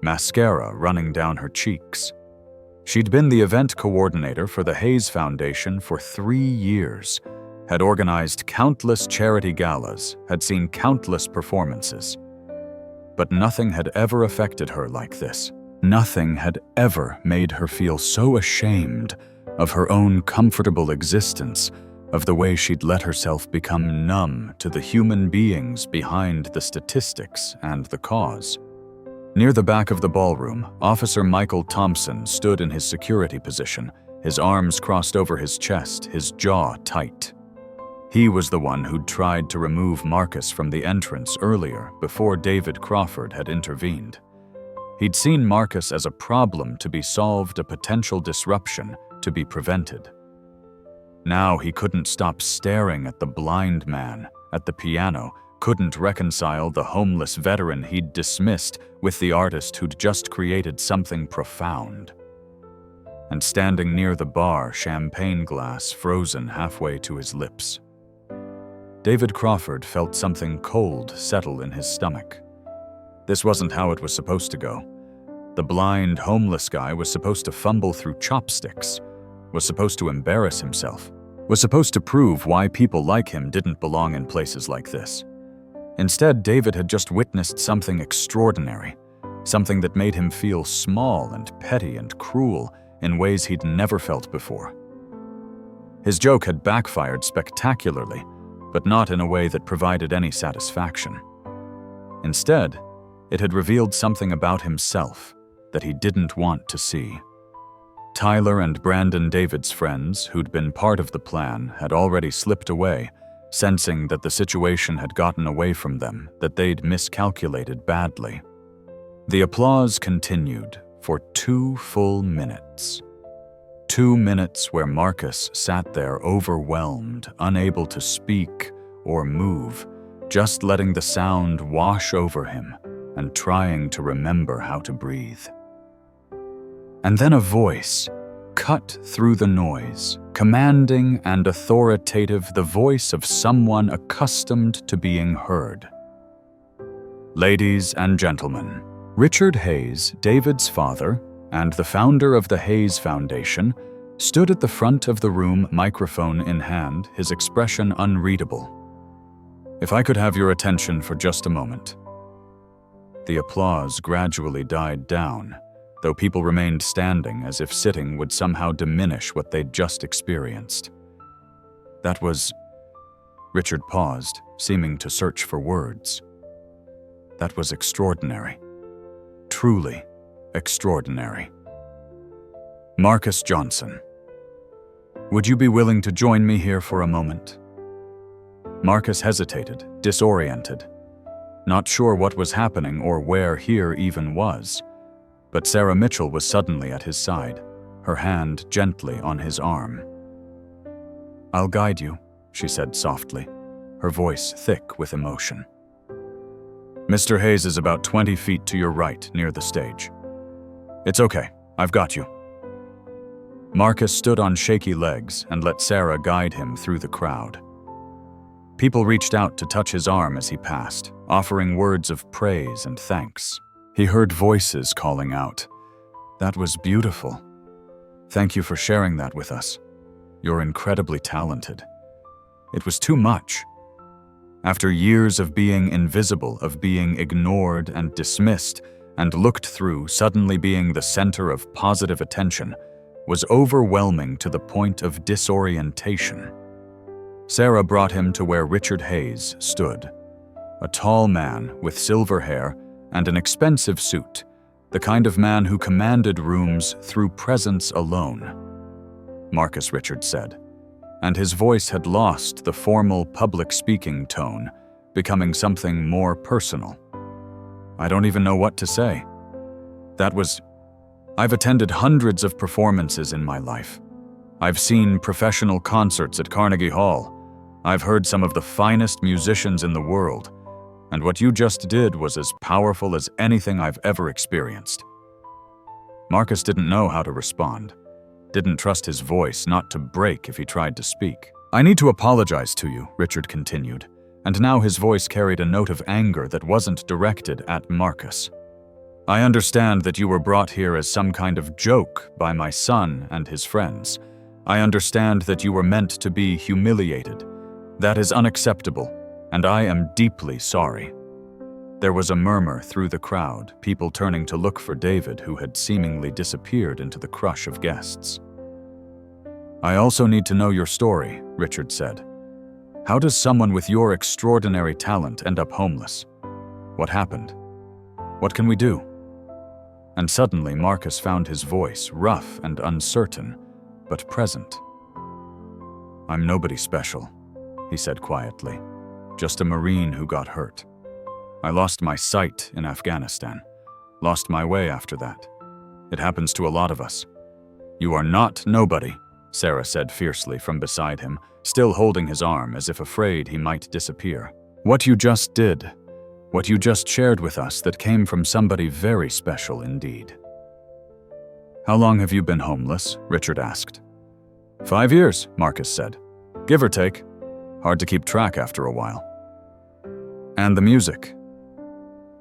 mascara running down her cheeks. She'd been the event coordinator for the Hayes Foundation for 3 years, had organized countless charity galas, had seen countless performances. But nothing had ever affected her like this. Nothing had ever made her feel so ashamed of her own comfortable existence, of the way she'd let herself become numb to the human beings behind the statistics and the cause. Near the back of the ballroom, Officer Michael Thompson stood in his security position, his arms crossed over his chest, his jaw tight. He was the one who'd tried to remove Marcus from the entrance earlier, before David Crawford had intervened. He'd seen Marcus as a problem to be solved, a potential disruption to be prevented. Now he couldn't stop staring at the blind man at the piano, couldn't reconcile the homeless veteran he'd dismissed with the artist who'd just created something profound. And standing near the bar, champagne glass frozen halfway to his lips. David Crawford felt something cold settle in his stomach. This wasn't how it was supposed to go. The blind, homeless guy was supposed to fumble through chopsticks, was supposed to embarrass himself, was supposed to prove why people like him didn't belong in places like this. Instead, David had just witnessed something extraordinary, something that made him feel small and petty and cruel in ways he'd never felt before. His joke had backfired spectacularly, but not in a way that provided any satisfaction. Instead, it had revealed something about himself that he didn't want to see. Tyler and Brandon, David's friends, who'd been part of the plan, had already slipped away, sensing that the situation had gotten away from them, that they'd miscalculated badly. The applause continued for 2 full minutes. 2 minutes where Marcus sat there overwhelmed, unable to speak or move, just letting the sound wash over him and trying to remember how to breathe. And then a voice cut through the noise, commanding and authoritative, the voice of someone accustomed to being heard. "Ladies and gentlemen, Richard Hayes, David's father, and the founder of the Hayes Foundation, stood at the front of the room, microphone in hand, his expression unreadable. If I could have your attention for just a moment." The applause gradually died down, though people remained standing as if sitting would somehow diminish what they'd just experienced. That was... Richard paused, seeming to search for words. That was extraordinary. Truly extraordinary. "Marcus Johnson, would you be willing to join me here for a moment?" Marcus hesitated, disoriented, not sure what was happening or where here even was. But Sarah Mitchell was suddenly at his side, her hand gently on his arm. "I'll guide you," she said softly, her voice thick with emotion. "Mr. Hayes is about 20 feet to your right, near the stage. It's okay, I've got you." Marcus stood on shaky legs and let Sarah guide him through the crowd. People reached out to touch his arm as he passed, offering words of praise and thanks. He heard voices calling out, "That was beautiful. Thank you for sharing that with us. You're incredibly talented." It was too much. After years of being invisible, of being ignored and dismissed and looked through, suddenly being the center of positive attention, was overwhelming to the point of disorientation. Sarah brought him to where Richard Hayes stood, a tall man with silver hair and an expensive suit, the kind of man who commanded rooms through presence alone. Marcus, Richard said, and his voice had lost the formal public speaking tone, becoming something more personal. I don't even know what to say. I've attended hundreds of performances in my life. I've seen professional concerts at Carnegie Hall. I've heard some of the finest musicians in the world, and what you just did was as powerful as anything I've ever experienced. Marcus didn't know how to respond, didn't trust his voice not to break if he tried to speak. I need to apologize to you, Richard continued, and now his voice carried a note of anger that wasn't directed at Marcus. I understand that you were brought here as some kind of joke by my son and his friends. I understand that you were meant to be humiliated. That is unacceptable, and I am deeply sorry. There was a murmur through the crowd, people turning to look for David, who had seemingly disappeared into the crush of guests. I also need to know your story, Richard said. How does someone with your extraordinary talent end up homeless? What happened? What can we do? And suddenly Marcus found his voice rough and uncertain, but present. I'm nobody special, he said quietly. Just a Marine who got hurt. I lost my sight in Afghanistan. Lost my way after that. It happens to a lot of us. You are not nobody, Sarah said fiercely from beside him, still holding his arm as if afraid he might disappear. What you just did, what you just shared with us, that came from somebody very special indeed. How long have you been homeless? Richard asked. 5 years, Marcus said. Give or take. Hard to keep track after a while. And the music.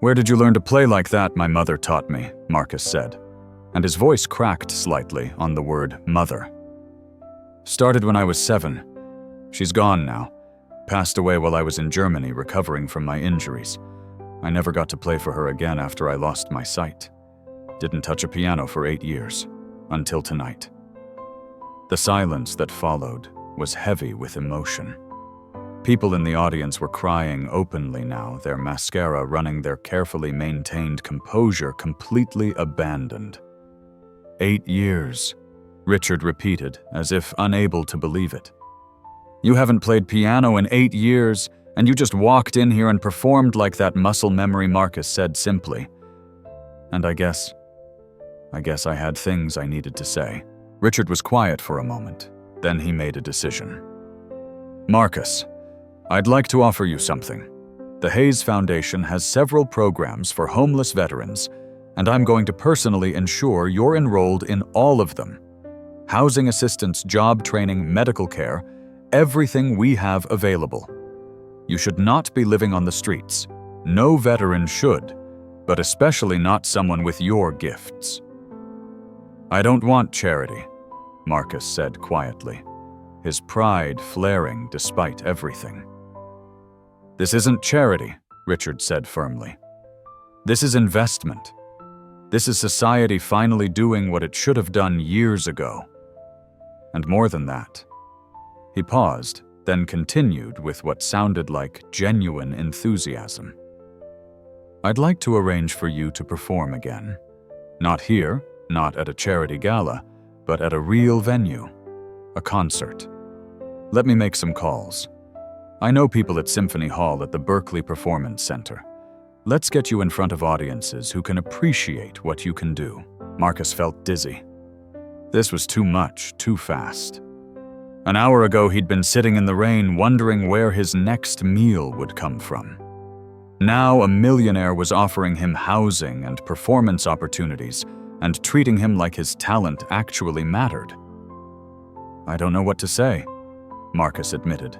Where did you learn to play like that? My mother taught me, Marcus said, and his voice cracked slightly on the word mother. Started when I was 7. She's gone now. Passed away while I was in Germany recovering from my injuries. I never got to play for her again after I lost my sight. Didn't touch a piano for 8 years, until tonight. The silence that followed was heavy with emotion. People in the audience were crying openly now, their mascara running, their carefully maintained composure completely abandoned. 8 years, Richard repeated, as if unable to believe it. You haven't played piano in 8 years, and you just walked in here and performed like that? Muscle memory, Marcus said simply. And I guess I had things I needed to say. Richard was quiet for a moment, then he made a decision. Marcus, I'd like to offer you something. The Hayes Foundation has several programs for homeless veterans, and I'm going to personally ensure you're enrolled in all of them. Housing assistance, job training, medical care, everything we have available. You should not be living on the streets. No veteran should, but especially not someone with your gifts. I don't want charity, Marcus said quietly, his pride flaring despite everything. This isn't charity, Richard said firmly. This is investment. This is society finally doing what it should have done years ago. And more than that. He paused, then continued with what sounded like genuine enthusiasm. I'd like to arrange for you to perform again. Not here, not at a charity gala, but at a real venue, a concert. Let me make some calls. I know people at Symphony Hall at the Berkeley Performance Center. Let's get you in front of audiences who can appreciate what you can do. Marcus felt dizzy. This was too much, too fast. An hour ago, he'd been sitting in the rain wondering where his next meal would come from. Now, a millionaire was offering him housing and performance opportunities and treating him like his talent actually mattered. I don't know what to say, Marcus admitted.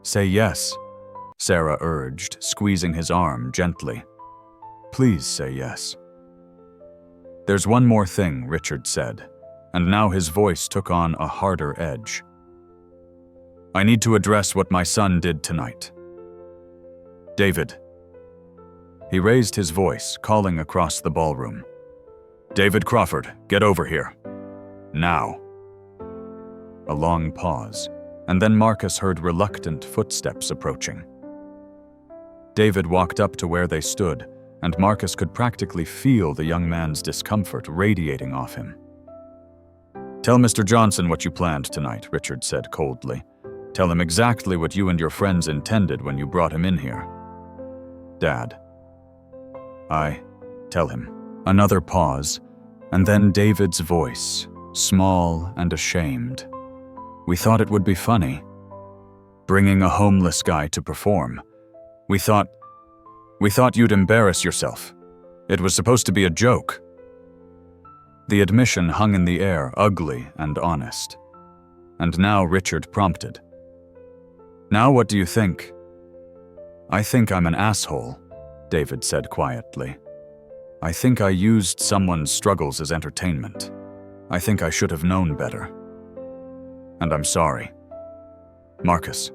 Say yes, Sarah urged, squeezing his arm gently. Please say yes. There's one more thing, Richard said, and now his voice took on a harder edge. I need to address what my son did tonight. David. He raised his voice, calling across the ballroom. David Crawford, get over here. Now." A long pause, and then Marcus heard reluctant footsteps approaching. David walked up to where they stood, and Marcus could practically feel the young man's discomfort radiating off him. "Tell Mr. Johnson what you planned tonight," Richard said coldly. "Tell him exactly what you and your friends intended when you brought him in here." "Dad." Tell him." Another pause, and then David's voice, small and ashamed. "We thought it would be funny. Bringing a homeless guy to perform. We thought you'd embarrass yourself. It was supposed to be a joke." The admission hung in the air, ugly and honest. And now Richard prompted. "Now what do you think?" "I think I'm an asshole," David said quietly. "I think I used someone's struggles as entertainment. I think I should have known better. And I'm sorry. Marcus,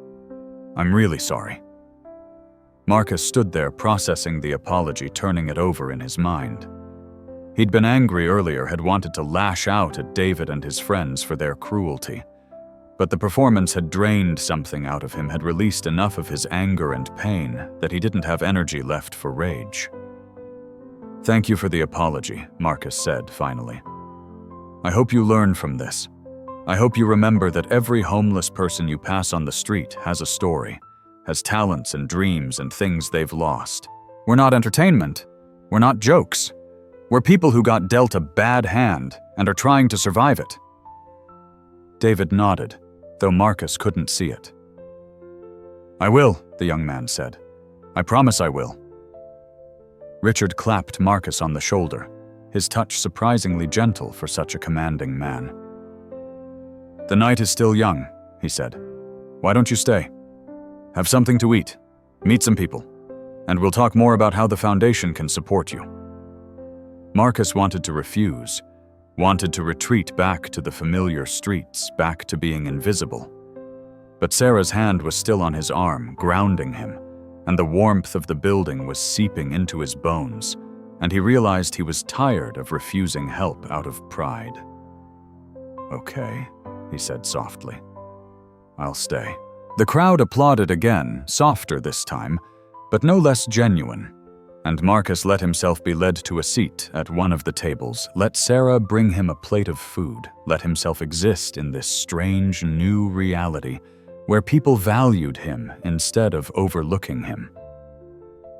I'm really sorry." Marcus stood there processing the apology, turning it over in his mind. He'd been angry earlier, had wanted to lash out at David and his friends for their cruelty. But the performance had drained something out of him, had released enough of his anger and pain that he didn't have energy left for rage. "Thank you for the apology," Marcus said finally. "I hope you learn from this. I hope you remember that every homeless person you pass on the street has a story, has talents and dreams and things they've lost. We're not entertainment. We're not jokes. We're people who got dealt a bad hand and are trying to survive it." David nodded, though Marcus couldn't see it. "I will," the young man said. "I promise I will." Richard clapped Marcus on the shoulder, his touch surprisingly gentle for such a commanding man. "The night is still young," he said. "Why don't you stay? Have something to eat, meet some people, and we'll talk more about how the foundation can support you." Marcus wanted to refuse, wanted to retreat back to the familiar streets, back to being invisible. But Sarah's hand was still on his arm, grounding him, and the warmth of the building was seeping into his bones, and he realized he was tired of refusing help out of pride. "Okay," he said softly. "I'll stay." The crowd applauded again, softer this time, but no less genuine, and Marcus let himself be led to a seat at one of the tables, let Sarah bring him a plate of food, let himself exist in this strange new reality where people valued him instead of overlooking him.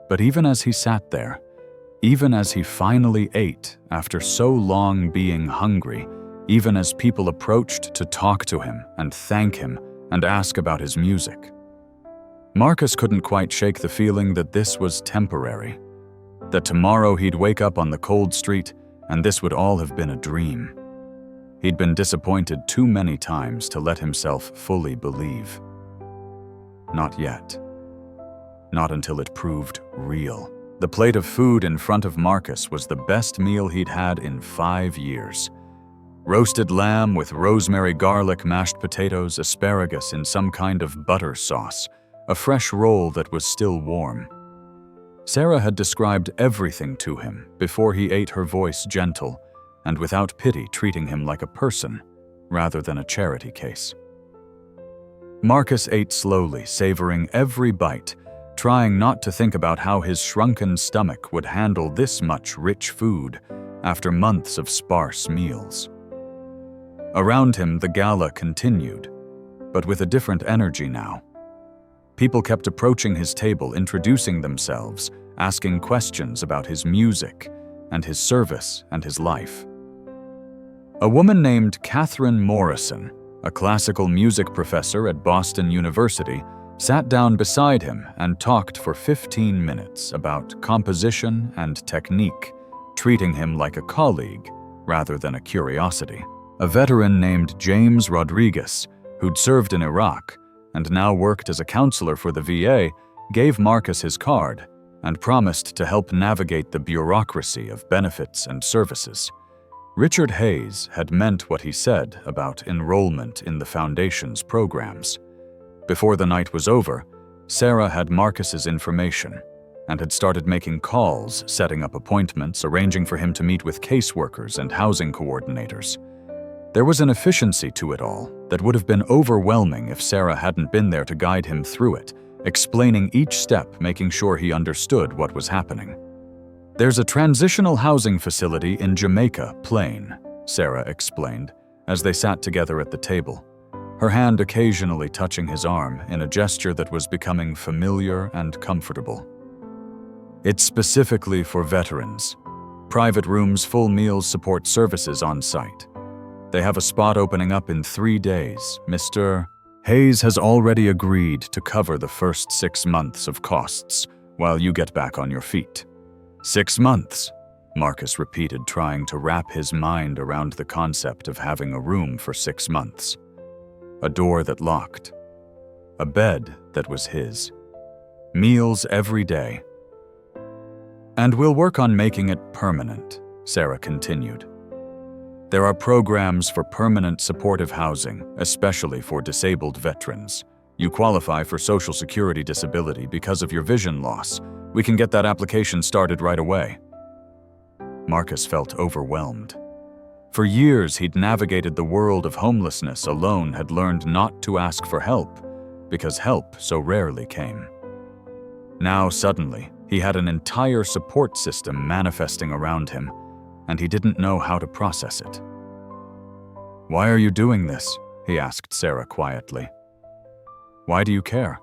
But even as he sat there, even as he finally ate after so long being hungry, even as people approached to talk to him and thank him and ask about his music, Marcus couldn't quite shake the feeling that this was temporary, that tomorrow he'd wake up on the cold street and this would all have been a dream. He'd been disappointed too many times to let himself fully believe. Not yet. Not until it proved real. The plate of food in front of Marcus was the best meal he'd had in 5 years. Roasted lamb with rosemary garlic, mashed potatoes, asparagus in some kind of butter sauce, a fresh roll that was still warm. Sarah had described everything to him before he ate, her voice gentle, and without pity treating him like a person rather than a charity case. Marcus ate slowly, savoring every bite, trying not to think about how his shrunken stomach would handle this much rich food after months of sparse meals. Around him, the gala continued, but with a different energy now. People kept approaching his table, introducing themselves, asking questions about his music and his service and his life. A woman named Catherine Morrison, a classical music professor at Boston University, sat down beside him and talked for 15 minutes about composition and technique, treating him like a colleague rather than a curiosity. A veteran named James Rodriguez, who'd served in Iraq and now worked as a counselor for the VA, gave Marcus his card and promised to help navigate the bureaucracy of benefits and services. Richard Hayes had meant what he said about enrollment in the Foundation's programs. Before the night was over, Sarah had Marcus's information and had started making calls, setting up appointments, arranging for him to meet with caseworkers and housing coordinators. There was an efficiency to it all that would have been overwhelming if Sarah hadn't been there to guide him through it, explaining each step, making sure he understood what was happening. "There's a transitional housing facility in Jamaica, Plain," Sarah explained, as they sat together at the table, her hand occasionally touching his arm in a gesture that was becoming familiar and comfortable. "It's specifically for veterans. Private rooms, full meals, support services on site. They have a spot opening up in 3 days. Mr. Hayes has already agreed to cover the first 6 months of costs while you get back on your feet." 6 months, Marcus repeated, trying to wrap his mind around the concept of having a room for 6 months. A door that locked. A bed that was his. Meals every day. "And we'll work on making it permanent," Sarah continued. "There are programs for permanent supportive housing, especially for disabled veterans. You qualify for Social Security disability because of your vision loss. We can get that application started right away." Marcus felt overwhelmed. For years, he'd navigated the world of homelessness alone, had learned not to ask for help, because help so rarely came. Now, suddenly, he had an entire support system manifesting around him, and he didn't know how to process it. "Why are you doing this?" he asked Sarah quietly. "Why do you care?"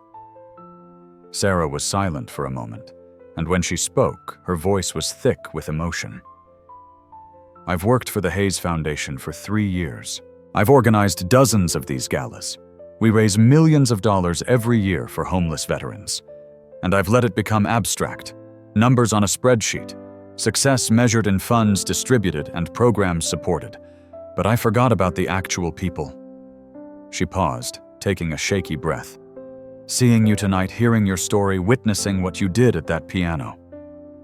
Sarah was silent for a moment, and when she spoke, her voice was thick with emotion. "I've worked for the Hayes Foundation for 3 years. I've organized dozens of these galas. We raise millions of dollars every year for homeless veterans. And I've let it become abstract. Numbers on a spreadsheet. Success measured in funds distributed and programs supported. But I forgot about the actual people." She paused, taking a shaky breath. "Seeing you tonight, hearing your story, witnessing what you did at that piano.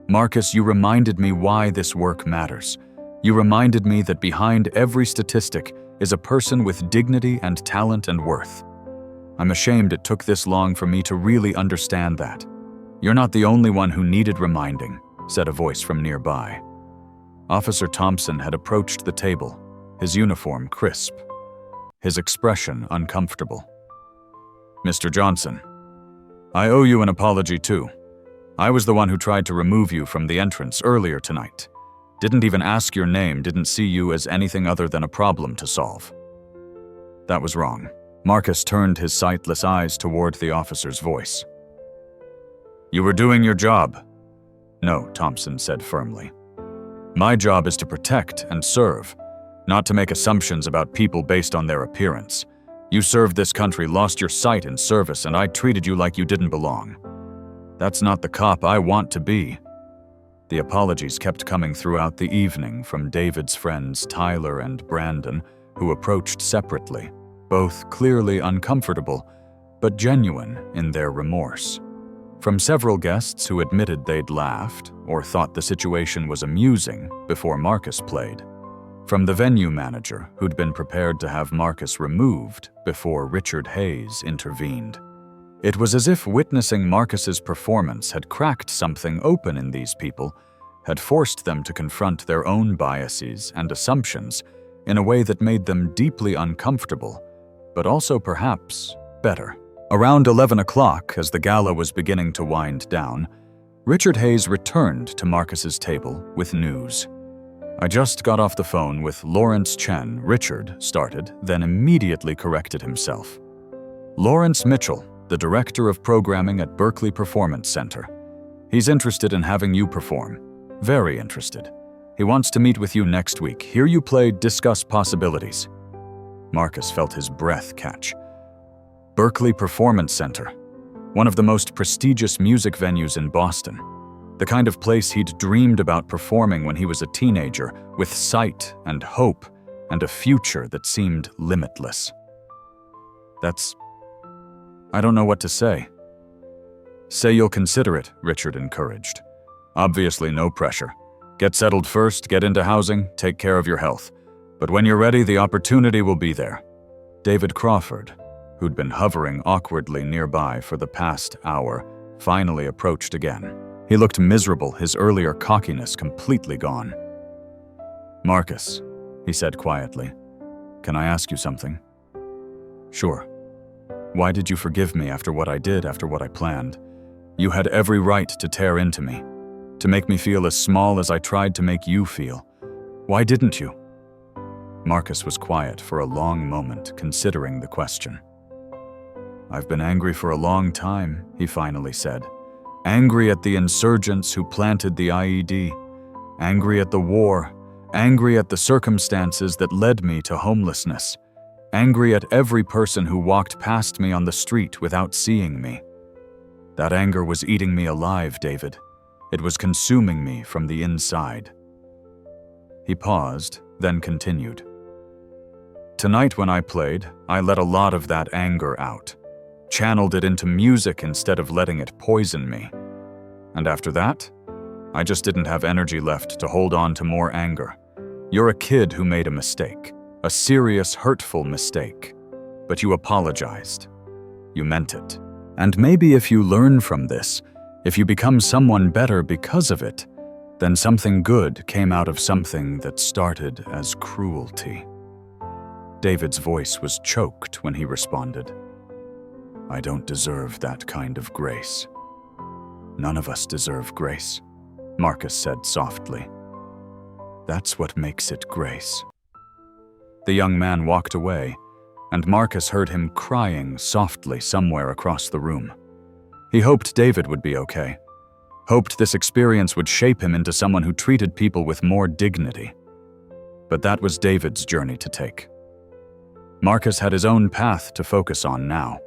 Marcus, you reminded me why this work matters. You reminded me that behind every statistic is a person with dignity and talent and worth. I'm ashamed it took this long for me to really understand that. You're not the only one who needed reminding," said a voice from nearby. Officer Thompson had approached the table, his uniform crisp, his expression uncomfortable. "Mr. Johnson, I owe you an apology too. I was the one who tried to remove you from the entrance earlier tonight. Didn't even ask your name, didn't see you as anything other than a problem to solve." That was wrong. Marcus turned his sightless eyes toward the officer's voice. "You were doing your job." "No," Thompson said firmly. "My job is to protect and serve, not to make assumptions about people based on their appearance. You served this country, lost your sight in service, and I treated you like you didn't belong. That's not the cop I want to be." The apologies kept coming throughout the evening from David's friends Tyler and Brandon, who approached separately, both clearly uncomfortable, but genuine in their remorse. From several guests who admitted they'd laughed or thought the situation was amusing before Marcus played. From the venue manager who'd been prepared to have Marcus removed before Richard Hayes intervened. It was as if witnessing Marcus's performance had cracked something open in these people, had forced them to confront their own biases and assumptions in a way that made them deeply uncomfortable, but also perhaps better. Around 11 o'clock, as the gala was beginning to wind down, Richard Hayes returned to Marcus's table with news. "I just got off the phone with Lawrence Chen," Richard started, then immediately corrected himself. "Lawrence Mitchell, the director of programming at Berkeley Performance Center. He's interested in having you perform. Very interested. He wants to meet with you next week, hear you play, discuss possibilities." Marcus felt his breath catch. Berkeley Performance Center, one of the most prestigious music venues in Boston. The kind of place he'd dreamed about performing when he was a teenager, with sight and hope and a future that seemed limitless. I don't know what to say." "Say you'll consider it," Richard encouraged. "Obviously no pressure. Get settled first, get into housing, take care of your health. But when you're ready, the opportunity will be there." David Crawford, who'd been hovering awkwardly nearby for the past hour, finally approached again. He looked miserable, his earlier cockiness completely gone. "Marcus," he said quietly, Can I ask you something? Sure. Why did you forgive me after what I did, after what I planned? You had every right to tear into me, to make me feel as small as I tried to make you feel. Why didn't you? Marcus was quiet for a long moment, considering the question. I've been angry for a long time, he finally said. Angry at the insurgents who planted the IED. Angry at the war. Angry at the circumstances that led me to homelessness. Angry at every person who walked past me on the street without seeing me. That anger was eating me alive, David. It was consuming me from the inside. He paused, then continued. Tonight when I played, I let a lot of that anger out. Channeled it into music instead of letting it poison me. And after that, I just didn't have energy left to hold on to more anger. You're a kid who made a mistake, a serious, hurtful mistake. But you apologized. You meant it. And maybe if you learn from this, if you become someone better because of it, then something good came out of something that started as cruelty. David's voice was choked when he responded. I don't deserve that kind of grace. None of us deserve grace, Marcus said softly. That's what makes it grace. The young man walked away, and Marcus heard him crying softly somewhere across the room. He hoped David would be okay. Hoped this experience would shape him into someone who treated people with more dignity. But that was David's journey to take. Marcus had his own path to focus on now.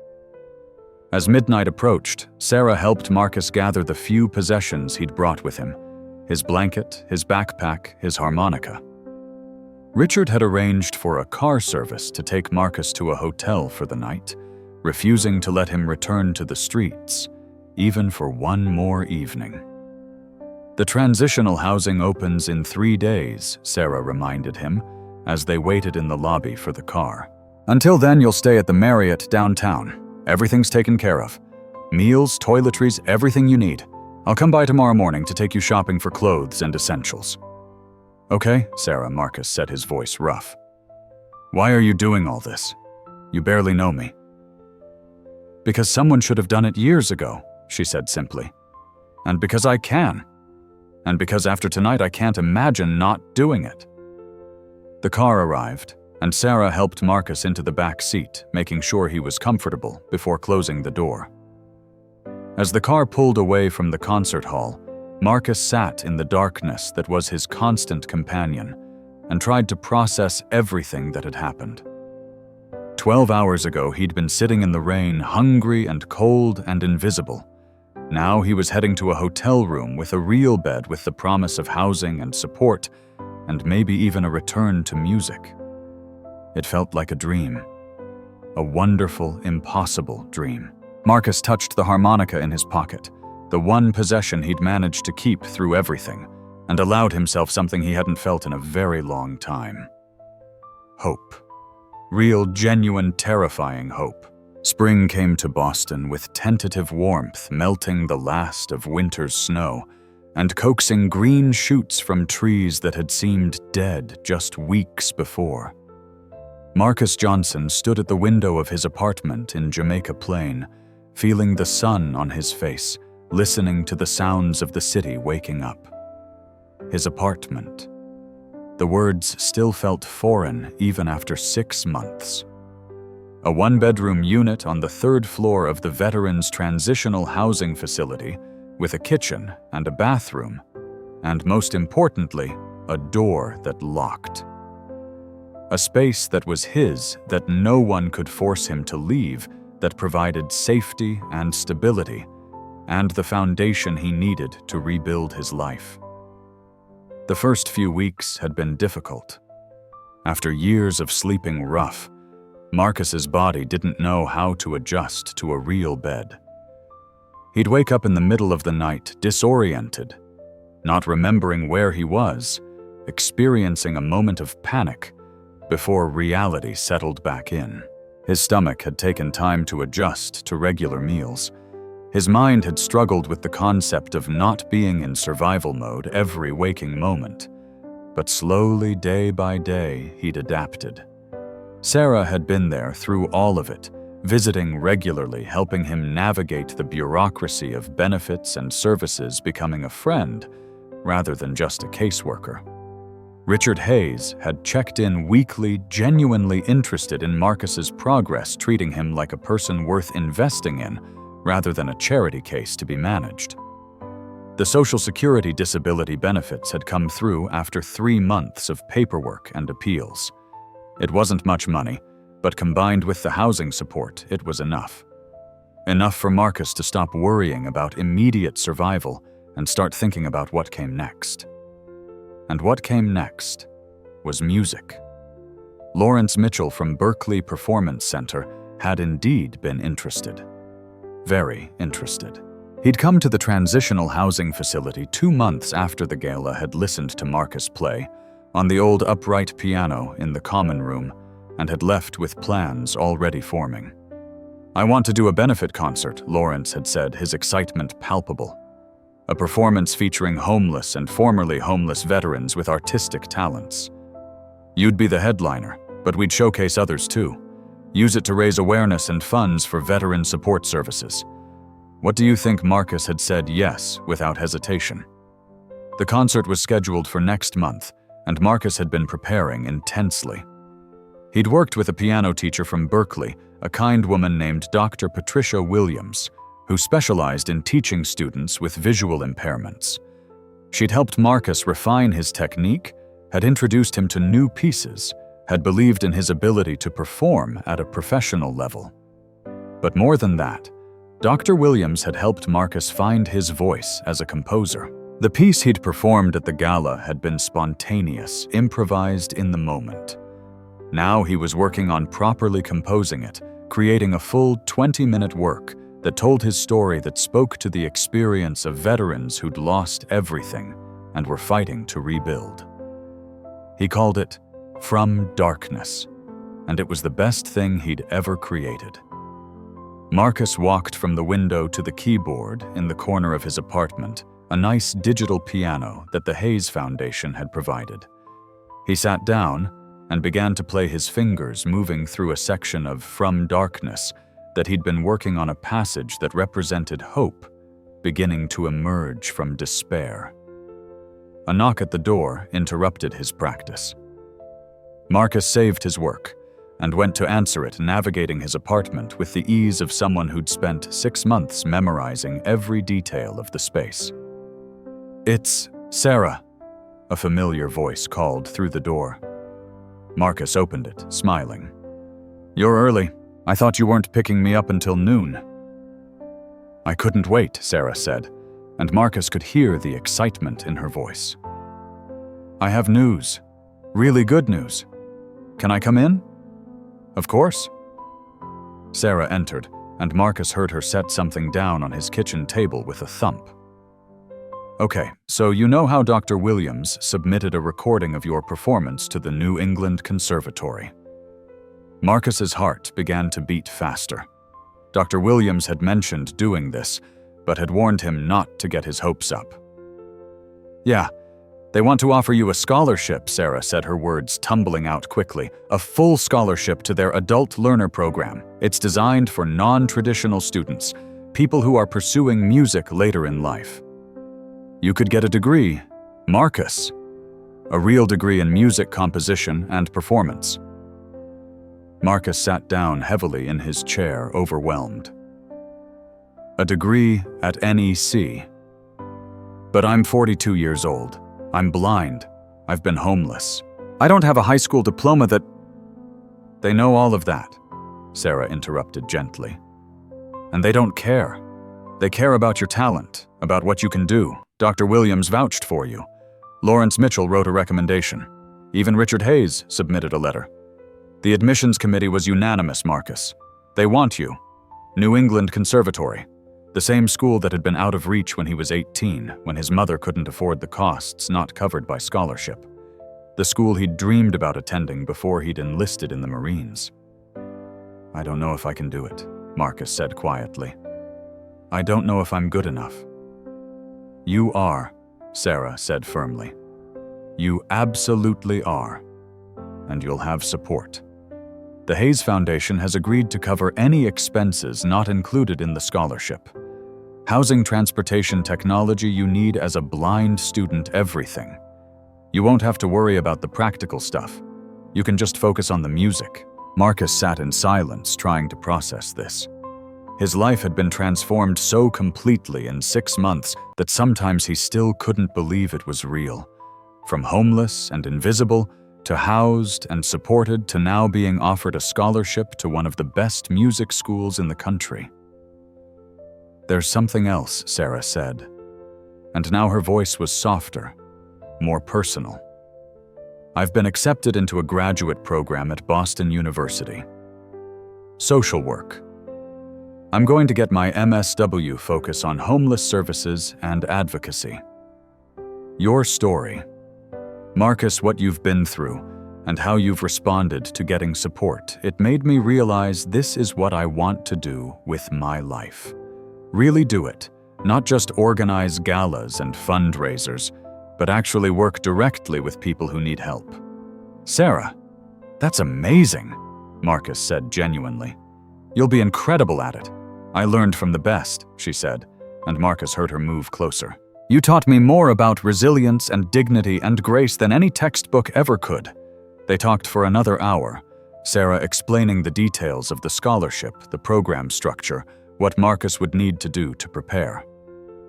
As midnight approached, Sarah helped Marcus gather the few possessions he'd brought with him: his blanket, his backpack, his harmonica. Richard had arranged for a car service to take Marcus to a hotel for the night, refusing to let him return to the streets, even for one more evening. The transitional housing opens in 3 days, Sarah reminded him, as they waited in the lobby for the car. Until then, you'll stay at the Marriott downtown. Everything's taken care of. Meals, toiletries, everything you need. I'll come by tomorrow morning to take you shopping for clothes and essentials. Okay, Sarah, Marcus said, his voice rough. Why are you doing all this? You barely know me. Because someone should have done it years ago, she said simply. And because I can. And because after tonight I can't imagine not doing it. The car arrived, and Sarah helped Marcus into the back seat, making sure he was comfortable before closing the door. As the car pulled away from the concert hall, Marcus sat in the darkness that was his constant companion and tried to process everything that had happened. 12 hours ago, he'd been sitting in the rain, hungry and cold and invisible. Now he was heading to a hotel room with a real bed with the promise of housing and support, and maybe even a return to music. It felt like a dream. A wonderful, impossible dream. Marcus touched the harmonica in his pocket, the one possession he'd managed to keep through everything, and allowed himself something he hadn't felt in a very long time. Hope. Real, genuine, terrifying hope. Spring came to Boston with tentative warmth melting the last of winter's snow and coaxing green shoots from trees that had seemed dead just weeks before. Marcus Johnson stood at the window of his apartment in Jamaica Plain, feeling the sun on his face, listening to the sounds of the city waking up. His apartment. The words still felt foreign even after 6 months. A one-bedroom unit on the 3rd floor of the Veterans Transitional Housing Facility with a kitchen and a bathroom, and most importantly, a door that locked. A space that was his, that no one could force him to leave, that provided safety and stability, and the foundation he needed to rebuild his life. The first few weeks had been difficult. After years of sleeping rough, Marcus's body didn't know how to adjust to a real bed. He'd wake up in the middle of the night, disoriented, not remembering where he was, experiencing a moment of panic before reality settled back in. His stomach had taken time to adjust to regular meals. His mind had struggled with the concept of not being in survival mode every waking moment, but slowly, day by day, he'd adapted. Sarah had been there through all of it, visiting regularly, helping him navigate the bureaucracy of benefits and services, becoming a friend rather than just a caseworker. Richard Hayes had checked in weekly, genuinely interested in Marcus's progress, treating him like a person worth investing in rather than a charity case to be managed. The Social Security disability benefits had come through after 3 months of paperwork and appeals. It wasn't much money, but combined with the housing support, it was enough. Enough for Marcus to stop worrying about immediate survival and start thinking about what came next. And what came next was music. Lawrence Mitchell from Berkeley Performance Center had indeed been interested. Very interested. He'd come to the transitional housing facility 2 months after the gala had listened to Marcus play on the old upright piano in the common room and had left with plans already forming. "I want to do a benefit concert," Lawrence had said, his excitement palpable. A performance featuring homeless and formerly homeless veterans with artistic talents. "You'd be the headliner, but we'd showcase others too. Use it to raise awareness and funds for veteran support services." What do you think? Marcus had said yes without hesitation. The concert was scheduled for next month, and Marcus had been preparing intensely. He'd worked with a piano teacher from Berkeley, a kind woman named Dr. Patricia Williams, who specialized in teaching students with visual impairments. She'd helped Marcus refine his technique, had introduced him to new pieces, had believed in his ability to perform at a professional level. But more than that, Dr. Williams had helped Marcus find his voice as a composer. The piece he'd performed at the gala had been spontaneous, improvised in the moment. Now he was working on properly composing it, creating a full 20-minute work that told his story, that spoke to the experience of veterans who'd lost everything and were fighting to rebuild. He called it From Darkness, and it was the best thing he'd ever created. Marcus walked from the window to the keyboard in the corner of his apartment, a nice digital piano that the Hayes Foundation had provided. He sat down and began to play, his fingers moving through a section of From Darkness that he'd been working on, a passage that represented hope beginning to emerge from despair. A knock at the door interrupted his practice. Marcus saved his work and went to answer it, navigating his apartment with the ease of someone who'd spent 6 months memorizing every detail of the space. "It's Sarah," a familiar voice called through the door. Marcus opened it, smiling. "You're early. I thought you weren't picking me up until noon." "I couldn't wait," Sarah said, and Marcus could hear the excitement in her voice. "I have news. Really good news. Can I come in?" "Of course." Sarah entered, and Marcus heard her set something down on his kitchen table with a thump. "Okay, so you know how Dr. Williams submitted a recording of your performance to the New England Conservatory." Marcus's heart began to beat faster. Dr. Williams had mentioned doing this, but had warned him not to get his hopes up. "Yeah, they want to offer you a scholarship," Sarah said, her words tumbling out quickly. "A full scholarship to their adult learner program. It's designed for non-traditional students, people who are pursuing music later in life. You could get a degree, Marcus. A real degree in music composition and performance." Marcus sat down heavily in his chair, overwhelmed. "A degree at NEC. But I'm 42 years old. I'm blind. I've been homeless. I don't have a high school diploma that—" "They know all of that," Sarah interrupted gently. "And they don't care. They care about your talent, about what you can do. Dr. Williams vouched for you. Lawrence Mitchell wrote a recommendation. Even Richard Hayes submitted a letter. The admissions committee was unanimous, Marcus. They want you. New England Conservatory, the same school that had been out of reach when he was 18, when his mother couldn't afford the costs not covered by scholarship. The school he'd dreamed about attending before he'd enlisted in the Marines." "I don't know if I can do it," Marcus said quietly. "I don't know if I'm good enough." "You are," Sarah said firmly. "You absolutely are. And you'll have support." The Hayes Foundation has agreed to cover any expenses not included in the scholarship. Housing, transportation, technology, you need as a blind student, everything. You won't have to worry about the practical stuff. You can just focus on the music. Marcus sat in silence, trying to process this. His life had been transformed so completely in 6 months that sometimes he still couldn't believe it was real. From homeless and invisible, to housed and supported, to now being offered a scholarship to one of the best music schools in the country. "There's something else," Sarah said. And now her voice was softer, more personal. "I've been accepted into a graduate program at Boston University. Social work. I'm going to get my MSW focus on homeless services and advocacy. Your story, Marcus, what you've been through, and how you've responded to getting support, it made me realize this is what I want to do with my life. Really do it, not just organize galas and fundraisers, but actually work directly with people who need help." "Sarah, that's amazing," Marcus said genuinely. "You'll be incredible at it. I learned from the best," she said, and Marcus heard her move closer. "You taught me more about resilience and dignity and grace than any textbook ever could." They talked for another hour, Sarah explaining the details of the scholarship, the program structure, what Marcus would need to do to prepare.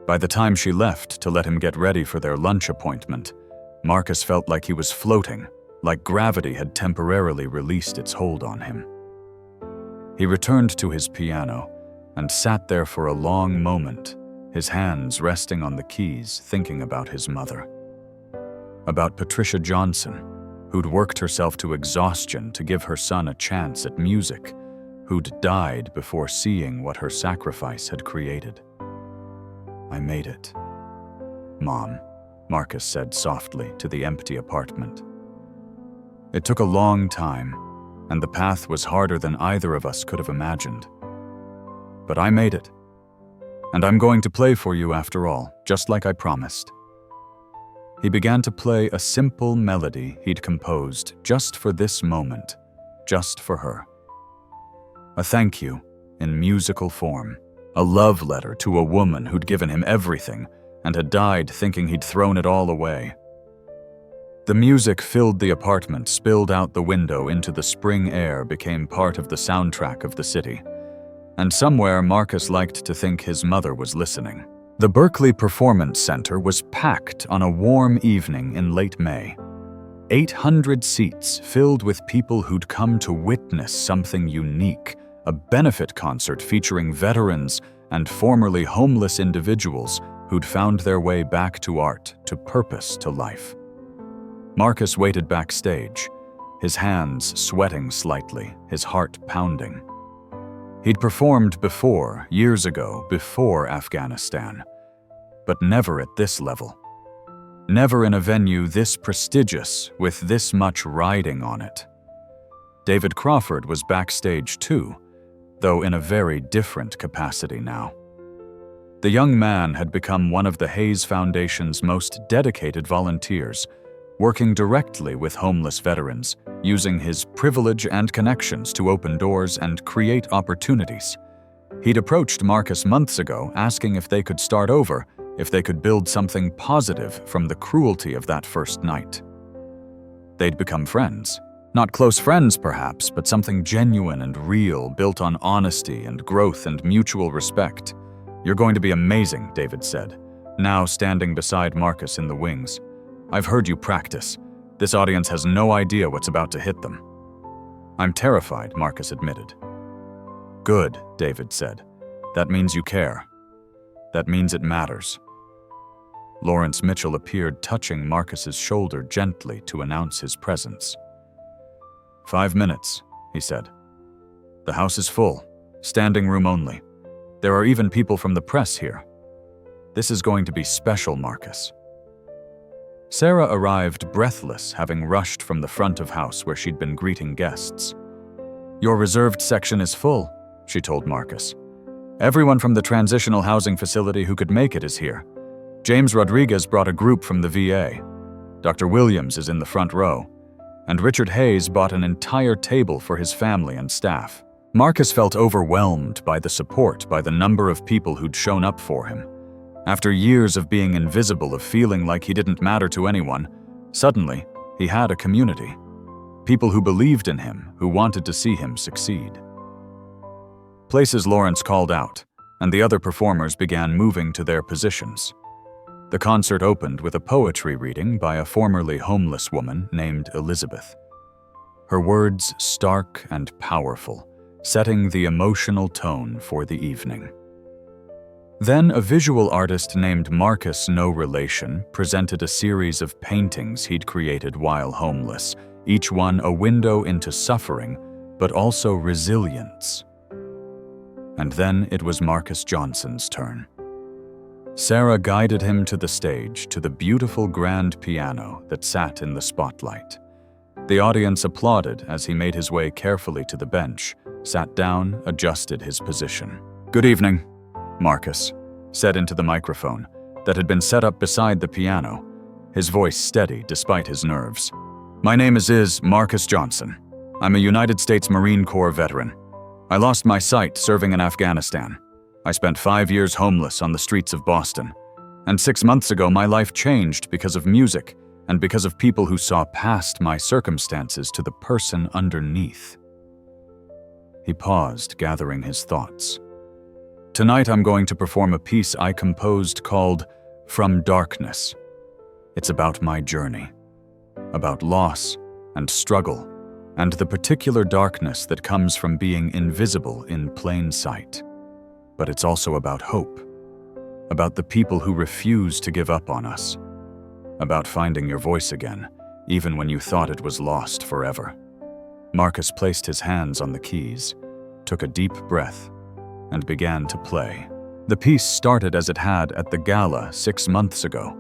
By the time she left to let him get ready for their lunch appointment, Marcus felt like he was floating, like gravity had temporarily released its hold on him. He returned to his piano and sat there for a long moment, his hands resting on the keys, thinking about his mother. About Patricia Johnson, who'd worked herself to exhaustion to give her son a chance at music, who'd died before seeing what her sacrifice had created. "I made it, Mom," Marcus said softly to the empty apartment. "It took a long time, and the path was harder than either of us could have imagined. But I made it. And I'm going to play for you after all, just like I promised." He began to play a simple melody he'd composed just for this moment, just for her. A thank you in musical form, a love letter to a woman who'd given him everything and had died thinking he'd thrown it all away. The music filled the apartment, spilled out the window into the spring air, became part of the soundtrack of the city. And somewhere Marcus liked to think his mother was listening. The Berkeley Performance Center was packed on a warm evening in late May. 800 seats filled with people who'd come to witness something unique, a benefit concert featuring veterans and formerly homeless individuals who'd found their way back to art, to purpose, to life. Marcus waited backstage, his hands sweating slightly, his heart pounding. He'd performed before, years ago, before Afghanistan, but never at this level. Never in a venue this prestigious, with this much riding on it. David Crawford was backstage too, though in a very different capacity now. The young man had become one of the Hayes Foundation's most dedicated volunteers, working directly with homeless veterans, using his privilege and connections to open doors and create opportunities. He'd approached Marcus months ago, asking if they could start over, if they could build something positive from the cruelty of that first night. They'd become friends. Not close friends, perhaps, but something genuine and real, built on honesty and growth and mutual respect. "You're going to be amazing," David said, now standing beside Marcus in the wings. "I've heard you practice. This audience has no idea what's about to hit them." "I'm terrified," Marcus admitted. "Good," David said. "That means you care. That means it matters." Lawrence Mitchell appeared, touching Marcus's shoulder gently to announce his presence. 5 minutes, he said. "The house is full. Standing room only. There are even people from the press here. This is going to be special, Marcus." Sarah arrived breathless, having rushed from the front of house where she'd been greeting guests. "Your reserved section is full," she told Marcus. "Everyone from the transitional housing facility who could make it is here. James Rodriguez brought a group from the VA. Dr. Williams is in the front row. and Richard Hayes bought an entire table for his family and staff. Marcus felt overwhelmed by the support, by the number of people who'd shown up for him. After years of being invisible, of feeling like he didn't matter to anyone, suddenly he had a community. People who believed in him, who wanted to see him succeed. Places Lawrence called out, and the other performers began moving to their positions. The concert opened with a poetry reading by a formerly homeless woman named Elizabeth. Her words stark and powerful, setting the emotional tone for the evening. Then a visual artist named Marcus No Relation presented a series of paintings he'd created while homeless, each one a window into suffering, but also resilience. And then it was Marcus Johnson's turn. Sarah guided him to the stage, to the beautiful grand piano that sat in the spotlight. The audience applauded as he made his way carefully to the bench, sat down, adjusted his position. "Good evening," Marcus said into the microphone that had been set up beside the piano, his voice steady despite his nerves. "My name is Marcus Johnson. I'm a United States Marine Corps veteran. I lost my sight serving in Afghanistan. I spent 5 years homeless on the streets of Boston. And 6 months ago, my life changed because of music and because of people who saw past my circumstances to the person underneath." He paused, gathering his thoughts. "Tonight I'm going to perform a piece I composed called From Darkness. It's about my journey, about loss and struggle, and the particular darkness that comes from being invisible in plain sight. But it's also about hope, about the people who refuse to give up on us, about finding your voice again, even when you thought it was lost forever." Marcus placed his hands on the keys, took a deep breath, and began to play. The piece started as it had at the gala 6 months ago,